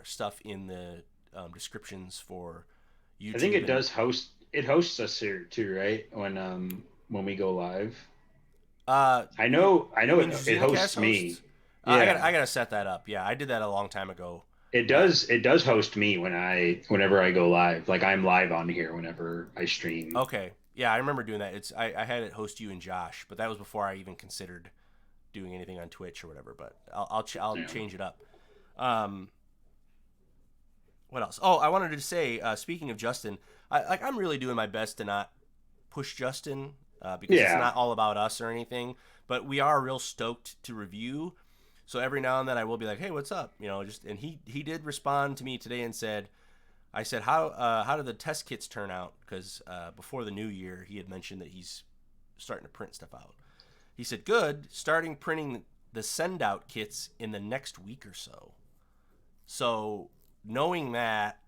stuff in the descriptions for I think YouTube it and does host. It hosts us here too, right? When we go live. I you know. I you know mean it Druzhinacast hosts hosts? me. I Yeah. gotta set that up. Yeah, I did that a long time ago. It Uh, does. It does host me whenever I go live. Like I'm live on here whenever I stream. okay, yeah, I remember doing that. I had it host you and Josh, but that was before I even considered doing anything on Twitch or whatever. But I'll Yeah. change it up. Um, what else? Oh, I wanted to say, speaking of Justin, I'm really doing my best to not push Justin because it's Yeah. not all about us or anything. But we are real stoked to review. So every now and then I will be like, "Hey, what's up?" Just and he did respond to me today and said, "I said how did the test kits turn out?" Because before the new year he had mentioned that he's starting to print stuff out. He said, "Good, starting printing the send out kits in the next week or so." So knowing that,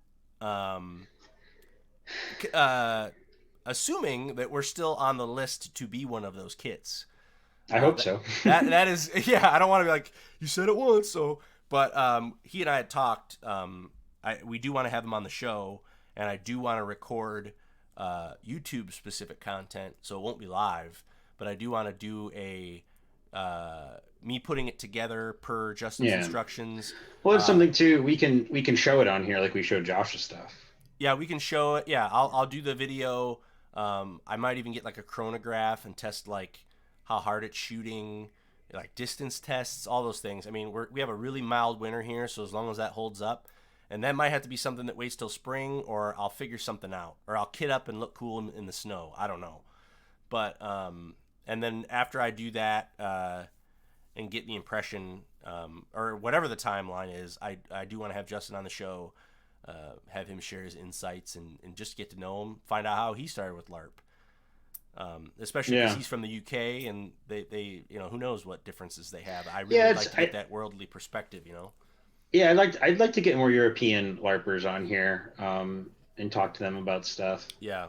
um, uh, assuming that we're still on the list to be one of those kits, I uh, hope that, so. that is yeah. I don't want to be like you said it once, so but he and I had talked. We do want to have him on the show, and I do want to record YouTube specific content, so it won't be live. But I do want to do a me putting it together per Justin's Yeah. instructions. Well, it's Uh, something too. We can show it on here like we showed Josh's stuff. yeah, we can show it. Yeah, I'll do the video. I might even get like a chronograph and test like how hard it's shooting, like distance tests, all those things. I mean, we have a really mild winter here, so as long as that holds up, And that might have to be something that waits till spring, or I'll figure something out, or I'll kit up and look cool in the snow. I don't know. But and then after I do that and get the impression, or whatever the timeline is, I do want to have Justin on the show, have him share his insights and just get to know him, find out how he started with LARP. Especially because he's from the UK, and they who knows what differences they have. I really like to get that worldly perspective, Yeah, I'd like to get more European LARPers on here, and talk to them about stuff. Yeah.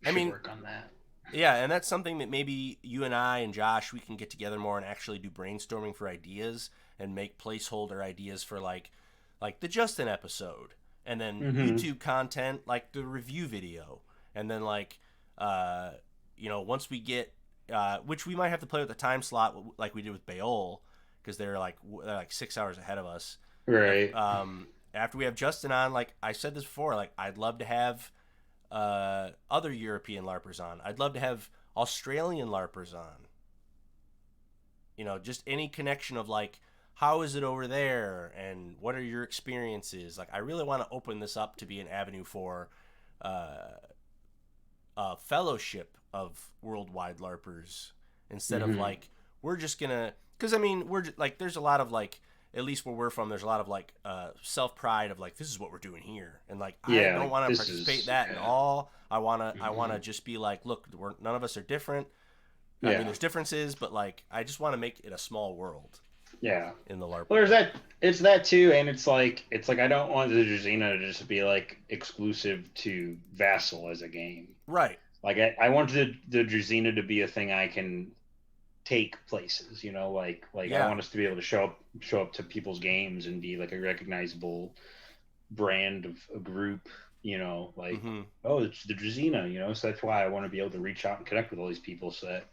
I mean, work on that. Yeah, and that's something that maybe you and I and Josh, we can get together more and actually do brainstorming for ideas and make placeholder ideas for like the Justin episode, and then YouTube content like the review video, and then once we get which we might have to play with the time slot like we did with Bayol, because they're like 6 hours ahead of us. Right. After we have Justin on, like I said this before, like I'd love to have other European LARPers on. I'd love to have Australian LARPers on. Just any connection of like, how is it over there, and what are your experiences? Like, I really want to open this up to be an avenue for a fellowship of worldwide LARPers, instead of like, we're just gonna, because I mean, we're just, like, there's a lot of like, at least where we're from, there's a lot of like self pride of like, this is what we're doing here, and like I don't want to participate that at all. I wanna just be like, look, none of us are different. I mean, there's differences, but like I just want to make it a small world. Yeah. In the LARP. Well, there's that. It's that too, and it's like I don't want the Druzhina to just be like exclusive to Vassal as a game. Right. Like I want the Druzhina to be a thing I can take places, like I want us to be able to show up to people's games and be like a recognizable brand of a group, oh, it's the Druzhina, so that's why I want to be able to reach out and connect with all these people, so that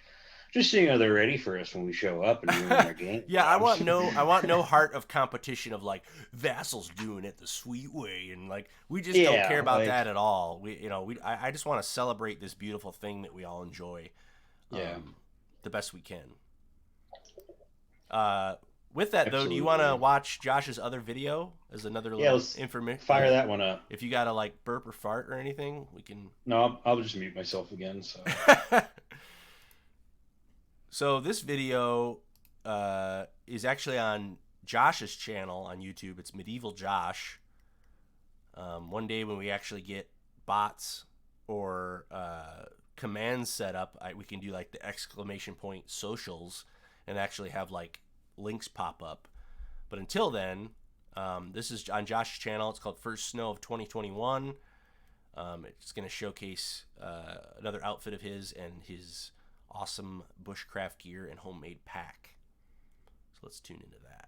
just they're ready for us when we show up and doing our game. Yeah, I want no heart of competition of like Vassal's doing it the sweet way, and like we just don't care about that at all. I just want to celebrate this beautiful thing that we all enjoy. The best we can. With that, though, do you want to watch Josh's other video as another little information? Fire that one up. If you got to like burp or fart or anything, we can. No, I'll just mute myself again. So. So this video is actually on Josh's channel on YouTube. It's Medieval Josh. One day when we actually get bots or commands set up, we can do like the exclamation point socials and actually have like links pop up. But until then, this is on Josh's channel. It's called First Snow of 2021. It's going to showcase another outfit of his and his awesome bushcraft gear and homemade pack. So let's tune into that.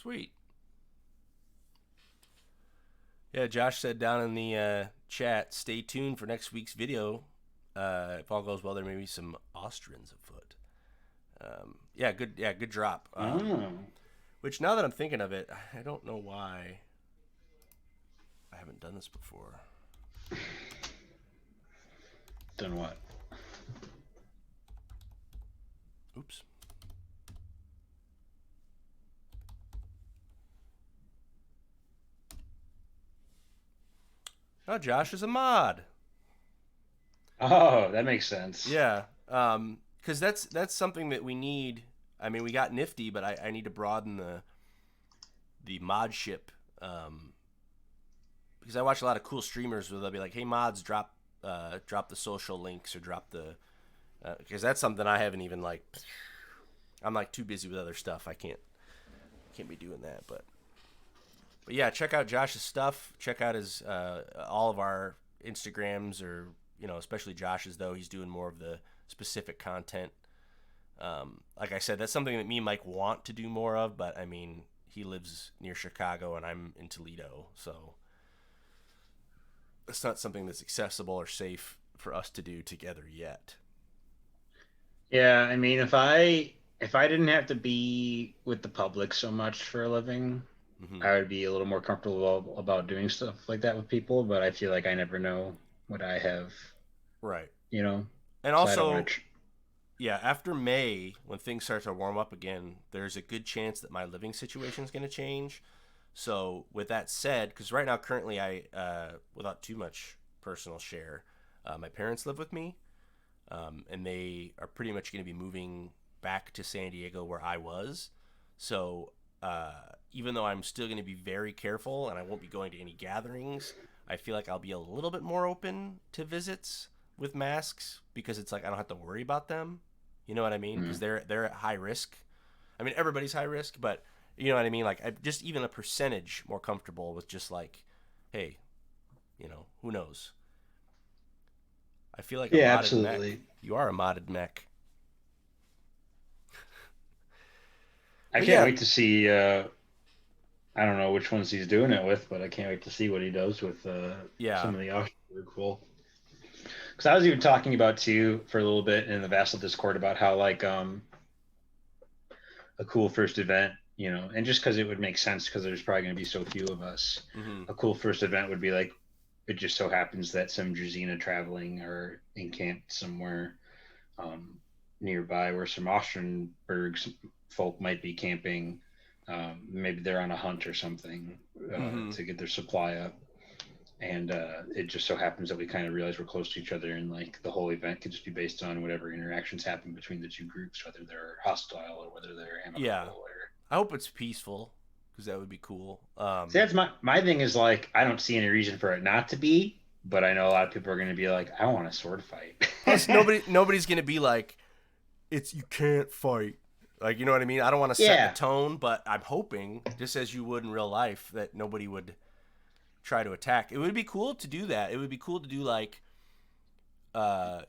Sweet. Yeah, Josh said down in the chat, stay tuned for next week's video. If all goes well, there may be some Austrians afoot. Yeah, good. Yeah, good drop. Oh. Which now that I'm thinking of it, I don't know why I haven't done this before. Done what? Oops. Oh, Josh is a mod. Oh, that makes sense. Yeah. Because that's something that we need. I mean, we got Nifty, but I need to broaden the mod ship. Because I watch a lot of cool streamers where they'll be like, "Hey, mods, drop the social links or drop the," because that's something I haven't even like. I'm like too busy with other stuff. I can't be doing that. But yeah, check out Josh's stuff. Check out his all of our Instagrams, or especially Josh's, though he's doing more of the specific content. Like I said, that's something that me and Mike want to do more of, but I mean, he lives near Chicago and I'm in Toledo, so it's not something that's accessible or safe for us to do together yet. Yeah, I mean, if I didn't have to be with the public so much for a living, Mm-hmm. I would be a little more comfortable about doing stuff like that with people. But I feel like I never know what I have, Right. you know. And So I don't want also, to. yeah, after May, when things start to warm up again, there's a good chance that my living situation is going to change. So, with that said, because right now, currently, without too much personal share, my parents live with me, and they are pretty much going to be moving back to San Diego where I was. So, even though I'm still going to be very careful and I won't be going to any gatherings, I feel like I'll be a little bit more open to visits with masks because it's like I don't have to worry about them. You know what I mean? Because Mm. they're at high risk. I mean, everybody's high risk, but you know what I mean. Like, I just even a percentage more comfortable with just like, hey, who knows? I feel like a Yeah, modded mech. absolutely. You are a modded mech. I But can't yeah, wait to see. I don't know which ones he's doing it with, but I can't wait to see what he does with yeah. some of the options. Are cool. Because I was even talking about too for a little bit in the Vassal Discord about how like a cool first event, and just because it would make sense because there's probably going to be so few of us. Mm-hmm. A cool first event would be like it just so happens that some Drazina traveling or encamped somewhere nearby where some Austria folk might be camping. Maybe they're on a hunt or something Mm-hmm. to get their supply up. And it just so happens that we kind of realize we're close to each other, and like the whole event could just be based on whatever interactions happen between the two groups, whether they're hostile or whether they're Yeah. amicable. Or I hope it's peaceful because that would be cool. see, that's my thing is like I don't see any reason for it not to be, but I know a lot of people are going to be like, I want a sword fight. Plus, nobody's gonna be like, it's you can't fight. Like, you know what I mean? I don't want to set the Yeah, tone, but I'm hoping, just as you would in real life, that nobody would try to attack. It would be cool to do that. It would be cool to do like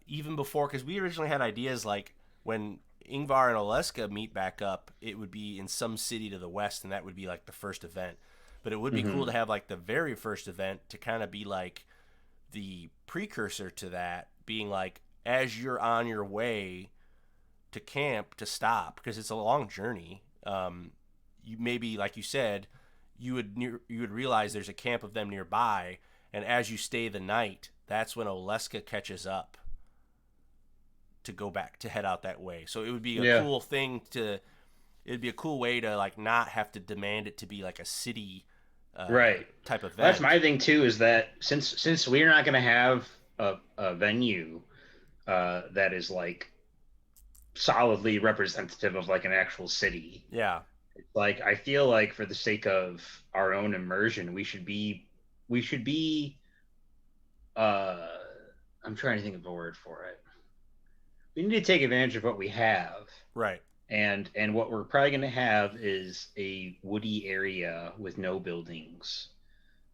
even before, because we originally had ideas like when Ingvar and Oleska meet back up, it would be in some city to the west, and that would be like the first event. But it would be cool hmm to have like the very first event to kind of be like the precursor to that, being like as you're on your way to camp to stop because it's a long journey. You maybe, like you said, you would realize there's a camp of them nearby, and as you stay the night, that's when Oleska catches up to go back to head out that way. So it would be a yeah, cool thing to. It'd be a cool way to like not have to demand it to be like a city right. type Well, that's event. my thing too. Is that since we're not going to have a venue that is like solidly representative of like an actual city. Yeah. Like I feel like for the sake of our own immersion, we should be uh I'm trying to think of a word for it. We need to take advantage of what we have. Right. And what we're probably going to have is a woody area with no buildings.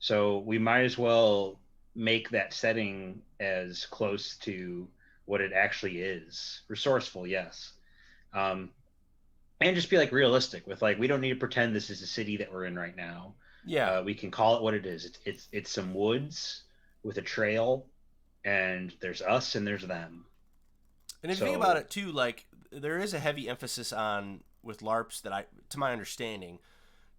So we might as well make that setting as close to what it actually is. Resourceful, yes. Um, and just be like realistic with like we don't need to pretend this is the city that we're in right now. Yeah. We can call it what it is. It's some woods with a trail, and there's us and there's them. And if you think about So it too, like there is a heavy emphasis on with LARPs that to my understanding,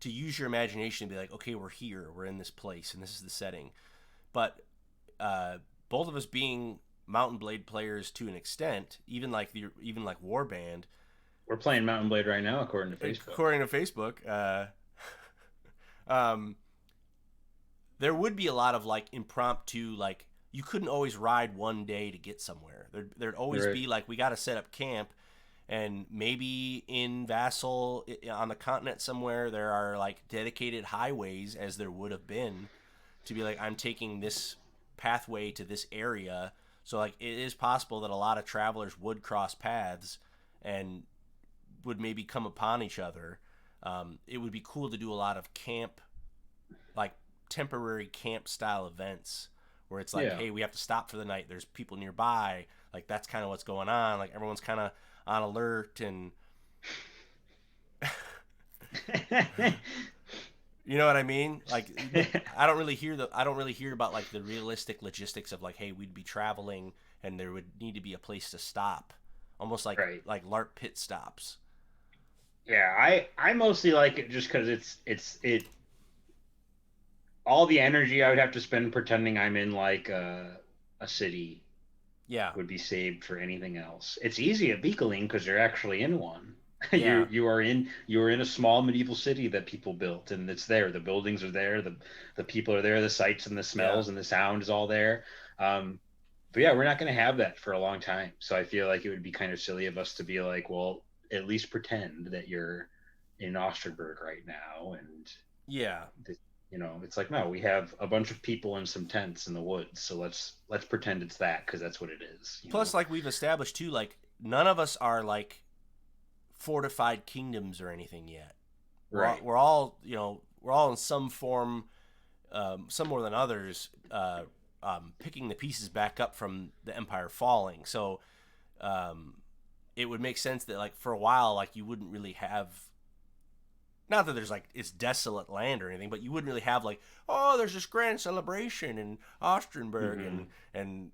to use your imagination and be like, okay, we're here, we're in this place, and this is the setting. But uh, both of us being Mountain Blade players to an extent, even like Warband, we're playing Mountain Blade right now, according to Facebook. according to Facebook, um, there would be a lot of like impromptu, like you couldn't always ride one day to get somewhere. There'd always Right. be like we got to set up camp, and maybe in Vassal on the continent somewhere there are like dedicated highways as there would have been to be like I'm taking this pathway to this area. So like it is possible that a lot of travelers would cross paths and would maybe come upon each other. It would be cool to do a lot of camp, like temporary camp style events where it's like, Yeah. hey, we have to stop for the night. There's people nearby. Like that's kind of what's going on. Like everyone's kind of on alert, and you know what I mean? Like I don't really hear about like the realistic logistics of like, hey, we'd be traveling and there would need to be a place to stop, almost Right. like LARP pit stops. Yeah, I mostly like it just because it all the energy I would have to spend pretending I'm in like a city Yeah, would be saved for anything else. It's easy at Beakeling because you're actually in one. yeah, You are in a small medieval city that people built, and it's there. The buildings are there, the people are there, the sights and the yeah, smells and the sound is all there. Um, but yeah, we're not going to have that for a long time. So I feel like it would be kind of silly of us to be like, well, at least pretend that you're in Osterberg right now, and yeah. it's like no, we have a bunch of people in some tents in the woods, so let's pretend it's that because that's what it is. Plus, like we've established too, like none of us are like fortified kingdoms or anything yet. Right. We're all we're all in some form, some more than others, picking the pieces back up from the empire falling. So um, it would make sense that like for a while, like you wouldn't really have. Not that there's like it's desolate land or anything, but you wouldn't really have like, oh, there's this grand celebration in Ostrenburg, Mm-hmm. and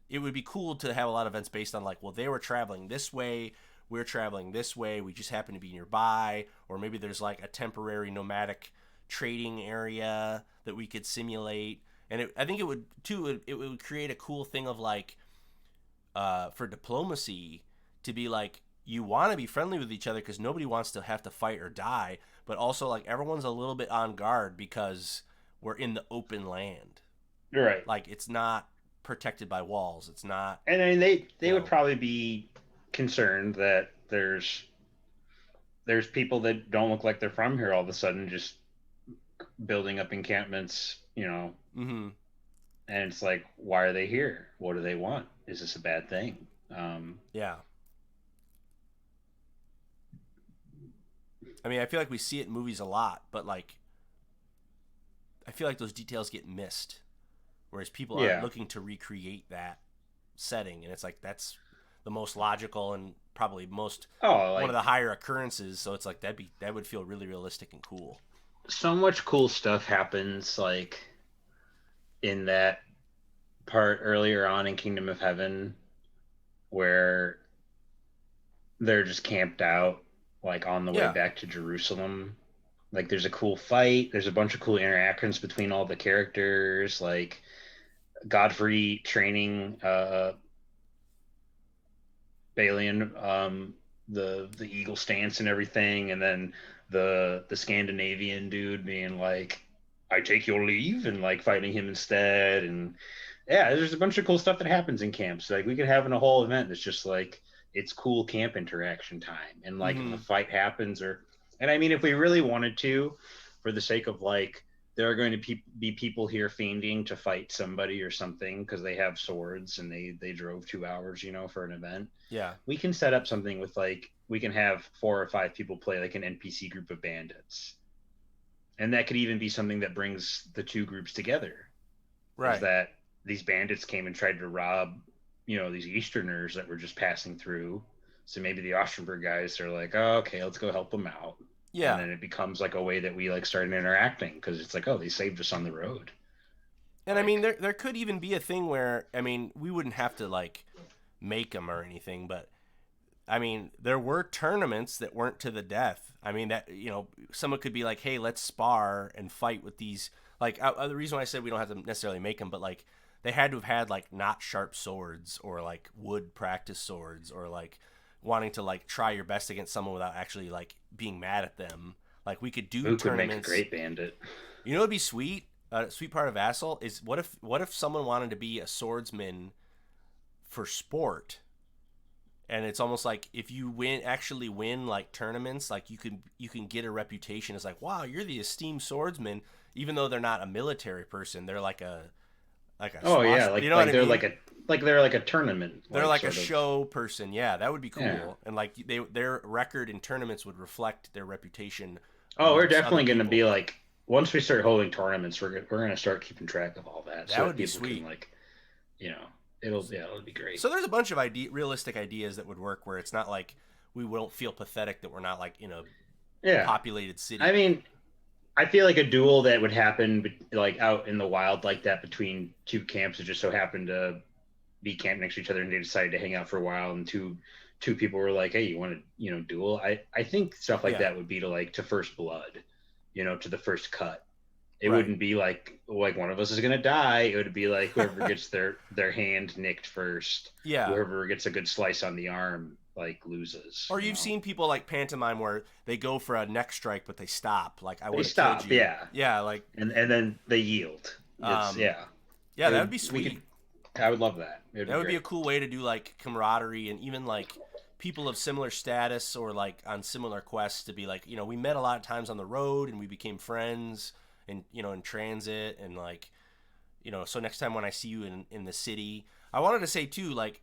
it would be cool to have a lot of events based on like, well, they were traveling this way, we're traveling this way, we just happen to be nearby, or maybe there's like a temporary nomadic trading area that we could simulate, and I think it would too. It would create a cool thing of like, for diplomacy to be like you want to be friendly with each other because nobody wants to have to fight or die, but also like everyone's a little bit on guard because we're in the open land. Right. Like it's not protected by walls. It's not, And I mean, you they would know. probably be concerned that there's people that don't look like they're from here all of a sudden just building up encampments, Mm-hmm. and it's like, why are they here? What do they want? Is this a bad thing? Yeah. I mean, I feel like we see it in movies a lot, but like I feel like those details get missed, whereas people aren't yeah. looking to recreate that setting, and it's like that's the most logical and probably most Oh, one of like the higher occurrences. So it's like that would feel really realistic and cool. so much cool stuff happens like in that part earlier on in Kingdom of Heaven where they're just camped out like on the way Yeah, back to Jerusalem. Like there's a cool fight, there's a bunch of cool interactions between all the characters, like Godfrey training Balian, the eagle stance and everything, and then the Scandinavian dude being like, "I take your leave," and like fighting him instead, and yeah, there's a bunch of cool stuff that happens in camps. Like we could have in a whole event that's just like it's cool camp interaction time, and like if a mm-hmm. fight happens, and I mean if we really wanted to, for the sake of like there are going to be people here fiending to fight somebody or something because they have swords and they drove 2 hours, for an event. Yeah, We can set up something with like we can have 4 or 5 people play like an NPC group of bandits, and that could even be something that brings the two groups together. Is right. that these bandits came and tried to rob, these Easterners that were just passing through. So maybe the Osterberg guys are like, oh, okay, let's go help them out. And Yeah. then it becomes like a way that we like started interacting because it's like, oh, they saved us on the road. And I mean, Like, there could even be a thing where, I mean, we wouldn't have to like make them or anything, but I mean, there were tournaments that weren't to the death. I mean, that, you know, someone could be like, hey, let's spar and fight with these. Like, the reason why I said we don't have to necessarily make them, but like, they had to have had like not sharp swords or like wood practice swords or like wanting to like try your best against someone without actually like being mad at them. Like, we could do Mook would make a tournaments. great bandit. You know, it'd be sweet. Sweet part of Vassal is what if someone wanted to be a swordsman for sport, and it's almost like if you actually win like tournaments, like you can get a reputation as like, wow, you're the esteemed swordsman, even though they're not a military person. They're like a Oh yeah, swash. You know what I mean? like they're like a tournament, They're like like a sort of. show person. Yeah, that would be Yeah. cool. And like their record in tournaments would reflect their reputation Oh, we're amongst other definitely going to be people. like once we start holding tournaments, we're going to start keeping track of all that so That that would be people can sweet. like, you know, it'll be great. So there's a bunch of realistic ideas that would work where it's not like we won't feel pathetic that we're not like in a Yeah. populated I city. mean, I feel like a duel that would happen like out in the wild like that between two camps that just so happened to be camped next to each other and they decided to hang out for a while and two people were like, hey, you want to duel? I think stuff like Yeah, that would be to first blood, to the first cut. It right. wouldn't be like one of us is gonna die. It would be like whoever gets their hand nicked first, Yeah. whoever gets a good slice on the arm like loses. Or you've seen people like pantomime where they go for a neck strike but they stop. Like, I They would have killed stop, you. yeah, Yeah, like and then they yield. It's um yeah. yeah, It that would would be we could sweet. I would love that. It would That be would be a great. cool way to do like camaraderie and even like people of similar status or like on similar quests to be like, we met a lot of times on the road and we became friends and in transit and like, so next time when I see you in the city, I wanted to say too, like,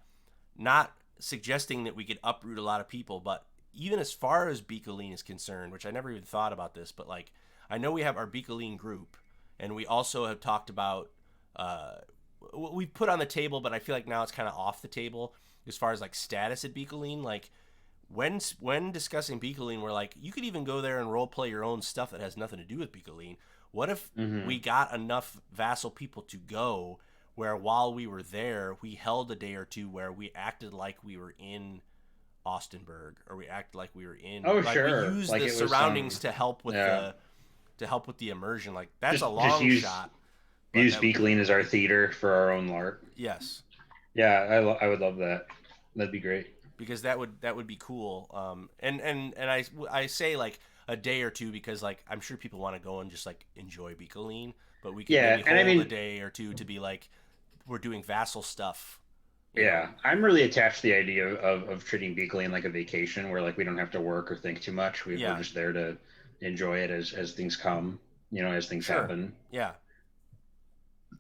not suggesting that we could uproot a lot of people, but even as far as Beacoline is concerned, which I never even thought about this, but like, I know we have our Beacoline group, and we also have talked about uh, we put on the table, but I feel like now it's kind of off the table as far as like status at Beacoline. Like, when discussing Beacoline, we're like, you could even go there and role play your own stuff that has nothing to do with Beacoline. What if Hmm. we got enough vassal people to go where while we were there, we held a day or two where we acted like we were in Austenburg, or we acted like we were in, Oh like, we sure, used like the it was surroundings to help with yeah. the immersion. Like, that's a Just long shot, but use that would be Beakling as our theater for our own lark. yes, Yeah, I would love that. That'd be great. because that would be cool. And I say like a day or two because like I'm sure people want to go and just like enjoy Beacoline, but we could Yeah, maybe and I hold a mean, day or two to be like we're doing vassal stuff, you know. yeah, I'm really attached to the idea of treating Beakling like a vacation where like we don't have to work or think too much. We're Yeah, just there to enjoy it as things come, as things sure. happen. Yeah,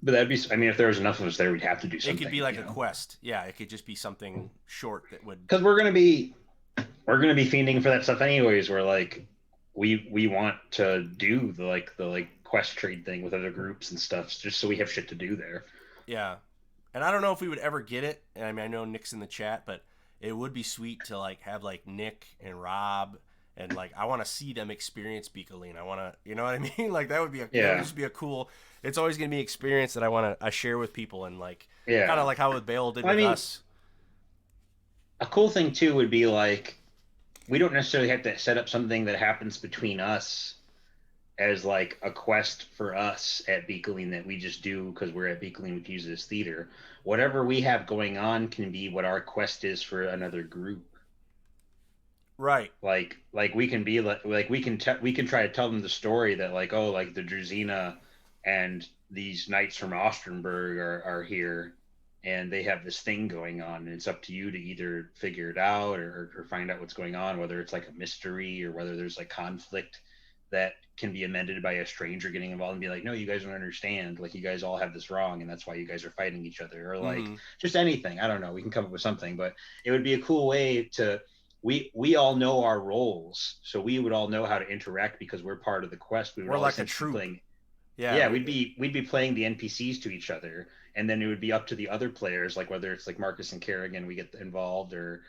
But that'd be, I mean, if there was enough of us there, we'd have to do it could be something, like a quest. Yeah, it could just be something short that would. because we're gonna be fiending for that stuff anyways. Where like we want to do the quest trade thing with other groups and stuff, just so we have shit to do there. Yeah, and I don't know if we would ever get it. I mean, I know Nick's in the chat, but it would be sweet to like have like Nick and Rob, and like I want to see them experience Beacoline. I want to, you know what I mean? Like, that would Yeah, just be a cool. It's always gonna be an experience that I want to I share with people, and like kind yeah. of like how Bale did Well, I with mean, us. a cool thing too would be like we don't necessarily have to set up something that happens between us as like a quest for us at Beacoline that we just do because we're at Beacoline, we can use it as theater. Whatever we have going on can be what our quest is for another group. Right. Like we can be like we can try to tell them the story that like, oh, like the Druzina and these knights from Ostenburg are here and they have this thing going on, and it's up to you to either figure it out or find out what's going on, whether it's like a mystery or whether there's like conflict that can be amended by a stranger getting involved and be like, no, you guys don't understand, like you guys all have this wrong and that's why you guys are fighting each other, or like Mm-hmm. just anything. I don't know, we can come up with something, but it would be a cool way to we all know our roles, so we would all know how to interact because we're part of the quest. We would We're all like a essentially be troop. playing. Yeah. Yeah, we'd be playing the NPCs to each other, and then it would be up to the other players, like whether it's like Marcus and Kerrigan, we get involved, or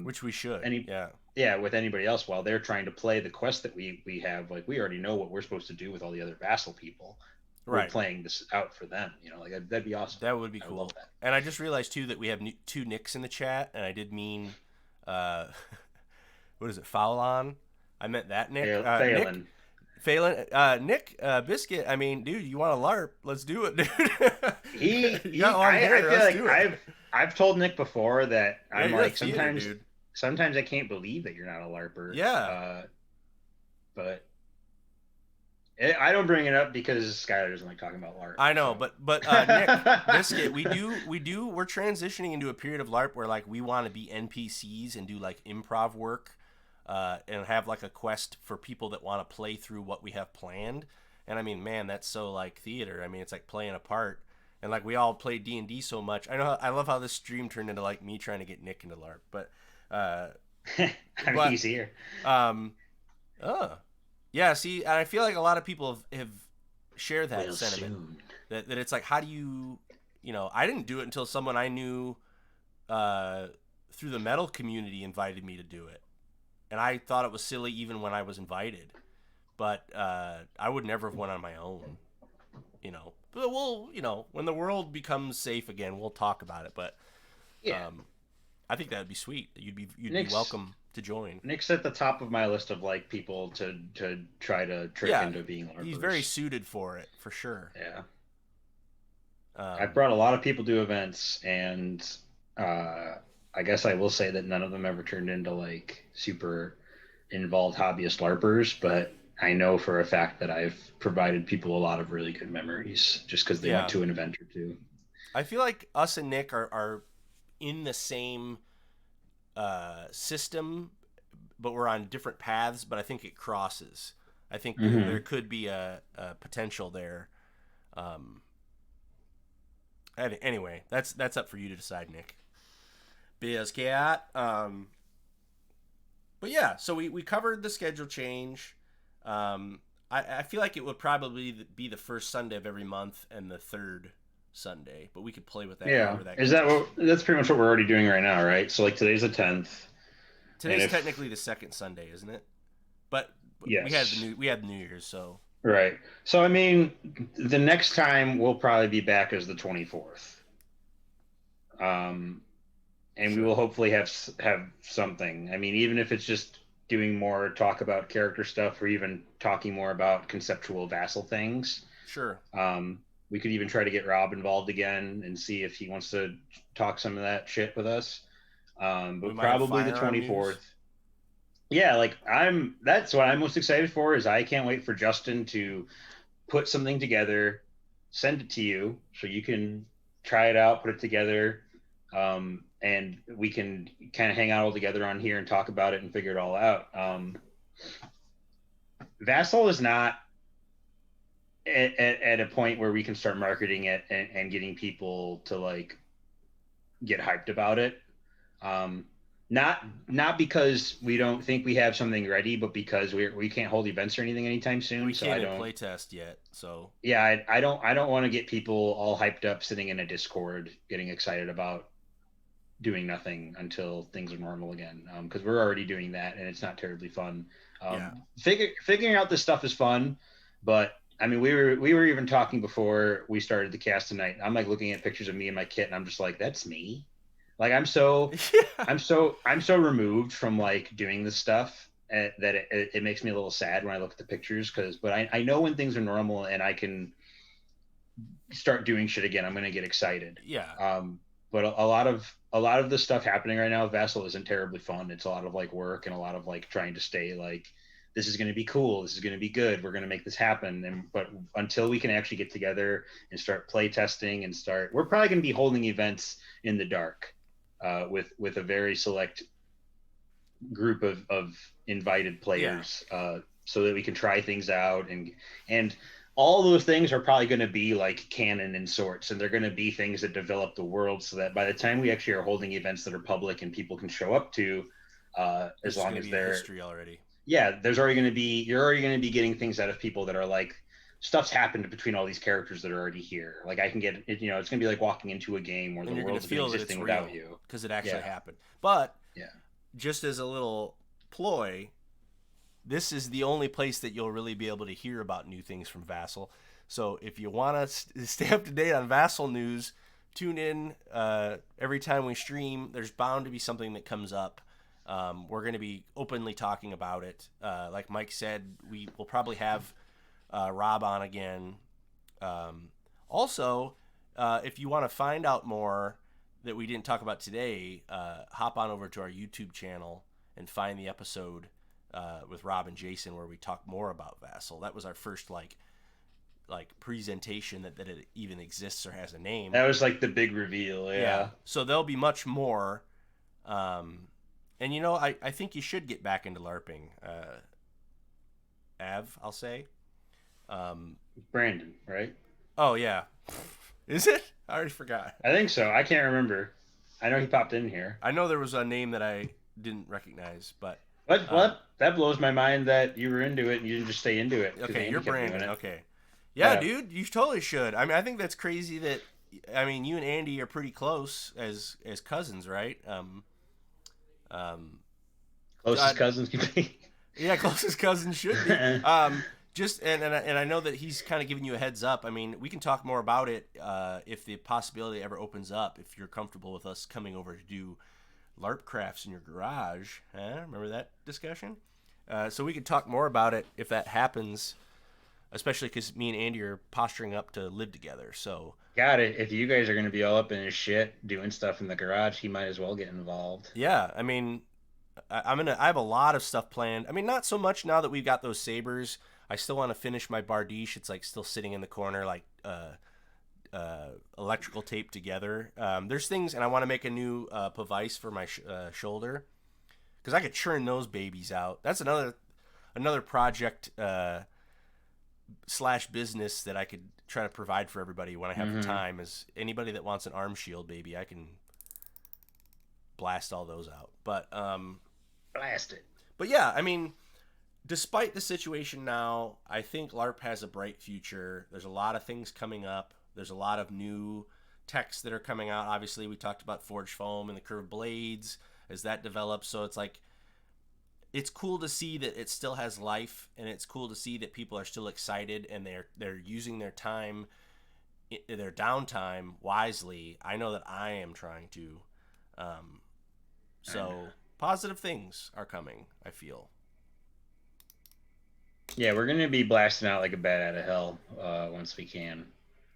Which we should. Any Yeah. yeah, with anybody else while they're trying to play the quest that we have. Like we already know what we're supposed to do with all the other vassal people. We're Right. playing this out for them. Like that'd be awesome. That would be I would love cool. that. And I just realized too that we have two Nicks in the chat, and I did mean, uh, what is it, foul on? I meant that Nick. Nick Phelan. Phelan. Nick Biscuit. I mean, dude, you want a LARP? Let's do it, dude. You got long hair. I feel Let's like do it. I've told Nick before that Yeah, I'm you're a like theater dude. sometimes I can't believe that you're not a LARPer. Yeah. But I don't bring it up because Skylar doesn't like talking about LARP. I know, So. but Nick Biscuit, we're transitioning into a period of LARP where like we want to be NPCs and do like improv work, and have like a quest for people that want to play through what we have planned. And I mean, man, that's so like theater. I mean, it's like playing a part. And like we all play D&D so much. I love how this stream turned into like me trying to get Nick into LARP, but I mean, but he's here. um, yeah. See, and I feel like a lot of people have shared that sentiment. Soon. That it's like, how do you, I didn't do it until someone I knew through the metal community invited me to do it. And I thought it was silly even when I was invited. But I would never have went on my own, But we'll, when the world becomes safe again, we'll talk about it. But Yeah. I think that would be sweet. You'd be Nick's, welcome to join. Nick's at the top of my list of like people to try to trick into being LARPers. He's very suited for it, for sure. Yeah. I've brought a lot of people to events, and I guess I will say that none of them ever turned into like super involved hobbyist LARPers, but I know for a fact that I've provided people a lot of really good memories just because they went to an event or two. I feel like us and Nick are in the same system, but we're on different paths, but I think it crosses. I think there could be a potential there. Anyway, that's up for you to decide, Nick. Bizcat. But yeah, so we covered the schedule change. I feel like it would probably be the first Sunday of every month and the third Sunday, but we could play with that. Yeah, that's pretty much what we're already doing right now, right? So like today's the 10th. Today's technically the second Sunday, isn't it? But yes, we had New Year's, so right. So I mean, the next time we'll probably be back as the 24th. And we will hopefully have something. I mean, even if it's just doing more talk about character stuff or even talking more about conceptual vassal things. Sure. We could even try to get Rob involved again and see if he wants to talk some of that shit with us. But probably the 24th. Yeah, like that's what I'm most excited for is I can't wait for Justin to put something together, send it to you so you can try it out, put it together. And we can kind of hang out all together on here and talk about it and figure it all out. Vassal is not at a point where we can start marketing it and getting people to like get hyped about it. Not because we don't think we have something ready, but because we can't hold events or anything anytime soon. We can't play test yet. So yeah, I don't want to get people all hyped up sitting in a Discord getting excited about doing nothing until things are normal again, because we're already doing that and it's not terribly fun. Figuring out this stuff is fun, but I mean we were even talking before we started the cast tonight. I'm like looking at pictures of me and my kit and I'm just like, that's me. Like I'm so removed from like doing this stuff that it makes me a little sad when I look at the pictures, but I know when things are normal and I can start doing shit again, I'm gonna get excited. But a lot of the stuff happening right now, Vassal isn't terribly fun. It's a lot of like work and a lot of like trying to stay like, this is going to be cool. This is going to be good. We're going to make this happen. But until we can actually get together and start play testing we're probably going to be holding events in the dark, with a very select group of invited players, so that we can try things out and all those things are probably going to be like canon in sorts, and they're going to be things that develop the world so that by the time we actually are holding events that are public and people can show up to, as long as they're history already. Yeah, you're already going to be getting things out of people that are like, stuff's happened between all these characters that are already here. Like I can get it, it's going to be like walking into a game where the world's been existing without you because it actually happened. But Yeah. just as a little ploy, this is the only place that you'll really be able to hear about new things from Vassal. So if you want to stay up to date on Vassal news, tune in every time we stream. There's bound to be something that comes up. We're going to be openly talking about it. Like Mike said, we will probably have Rob on again. Also, if you want to find out more that we didn't talk about today, hop on over to our YouTube channel and find the episode with Rob and Jason where we talk more about Vassal. That was our first like presentation that it even exists or has a name. That was like the big reveal. Yeah. So there'll be much more. And I think you should get back into LARPing. I'll say. Brandon, right? Oh yeah. Is it? I already forgot. I think so. I can't remember. I know he popped in here. I know there was a name that I didn't recognize, but what? That blows my mind that you were into it and you didn't just stay into it. Okay, you're Brandon. Okay. Yeah, dude, you totally should. I mean, I think that's crazy that you and Andy are pretty close as cousins, right? Closest cousins can be. Yeah, closest cousins should be. Just and I know that he's kind of giving you a heads up. I mean, we can talk more about it if the possibility ever opens up. If you're comfortable with us coming over to do LARP crafts in your garage, remember that discussion? So we could talk more about it if that happens, especially because me and Andy are posturing up to live together. So got it. If you guys are going to be all up in his shit doing stuff in the garage, he might as well get involved. Yeah, I mean, I have a lot of stuff planned. I mean, not so much now that we've got those sabers. I still want to finish my bardiche. It's like still sitting in the corner, like electrical tape together. There's things, and I want to make a new pavice for my shoulder because I could churn those babies out. That's another project / business that I could try to provide for everybody when I have the time. Is anybody that wants an arm shield, baby, I can blast all those out. But blast it. But yeah, I mean, despite the situation now, I think LARP has a bright future. There's a lot of things coming up. There's a lot of new techs that are coming out. Obviously, we talked about forged foam and the curved blades as that develops. So it's like, it's cool to see that it still has life, and it's cool to see that people are still excited and they're using their time, their downtime wisely. I know that I am trying to. So positive things are coming, I feel. Yeah, we're going to be blasting out like a bat out of hell once we can.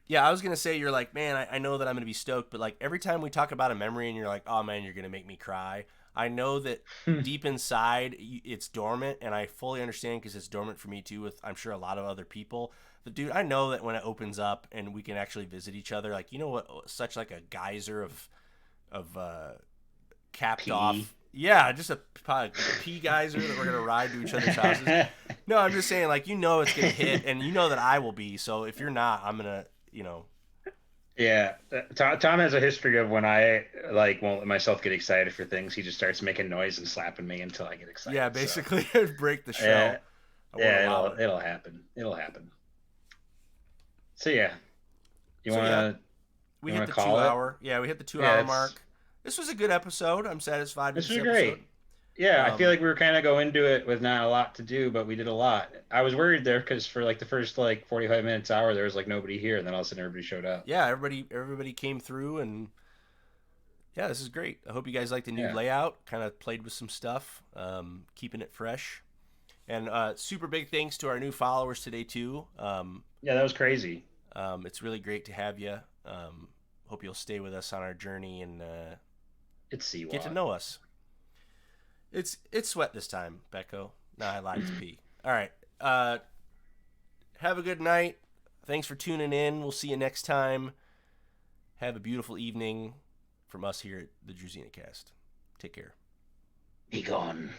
Yeah, I was going to say, you're like, man, I know that I'm going to be stoked, but like every time we talk about a memory and you're like, oh man, you're going to make me cry. I know that deep inside it's dormant, and I fully understand because it's dormant for me too with, I'm sure, a lot of other people. But dude, I know that when it opens up and we can actually visit each other, like, you know what, such like a geyser of capped pee. Off. Yeah, just a pee geyser that we're going to ride to each other's houses. No, I'm just saying, like, you know it's going to hit, and you know that I will be. So if you're not, I'm going to, Yeah, Tom has a history of when I like won't let myself get excited for things, he just starts making noise and slapping me until I get excited. Yeah, basically, so. Break the shell. It'll happen. It'll happen. So yeah, we hit the 2 hour. Yeah, we hit the 2 hour mark. This was a good episode. I'm satisfied with this episode. Great. Yeah, I feel like we were kind of going into it with not a lot to do, but we did a lot. I was worried there because for like the first 45 minutes, hour, there was like nobody here, and then all of a sudden everybody showed up. Yeah, everybody came through, and yeah, this is great. I hope you guys like the new layout. Kind of played with some stuff, keeping it fresh. And super big thanks to our new followers today too. Yeah, that was crazy. It's really great to have you. Hope you'll stay with us on our journey and get to know us. It's sweat this time, Becco. No, I lied to pee. All right. Have a good night. Thanks for tuning in. We'll see you next time. Have a beautiful evening from us here at the Druzhinacast. Take care. Be gone.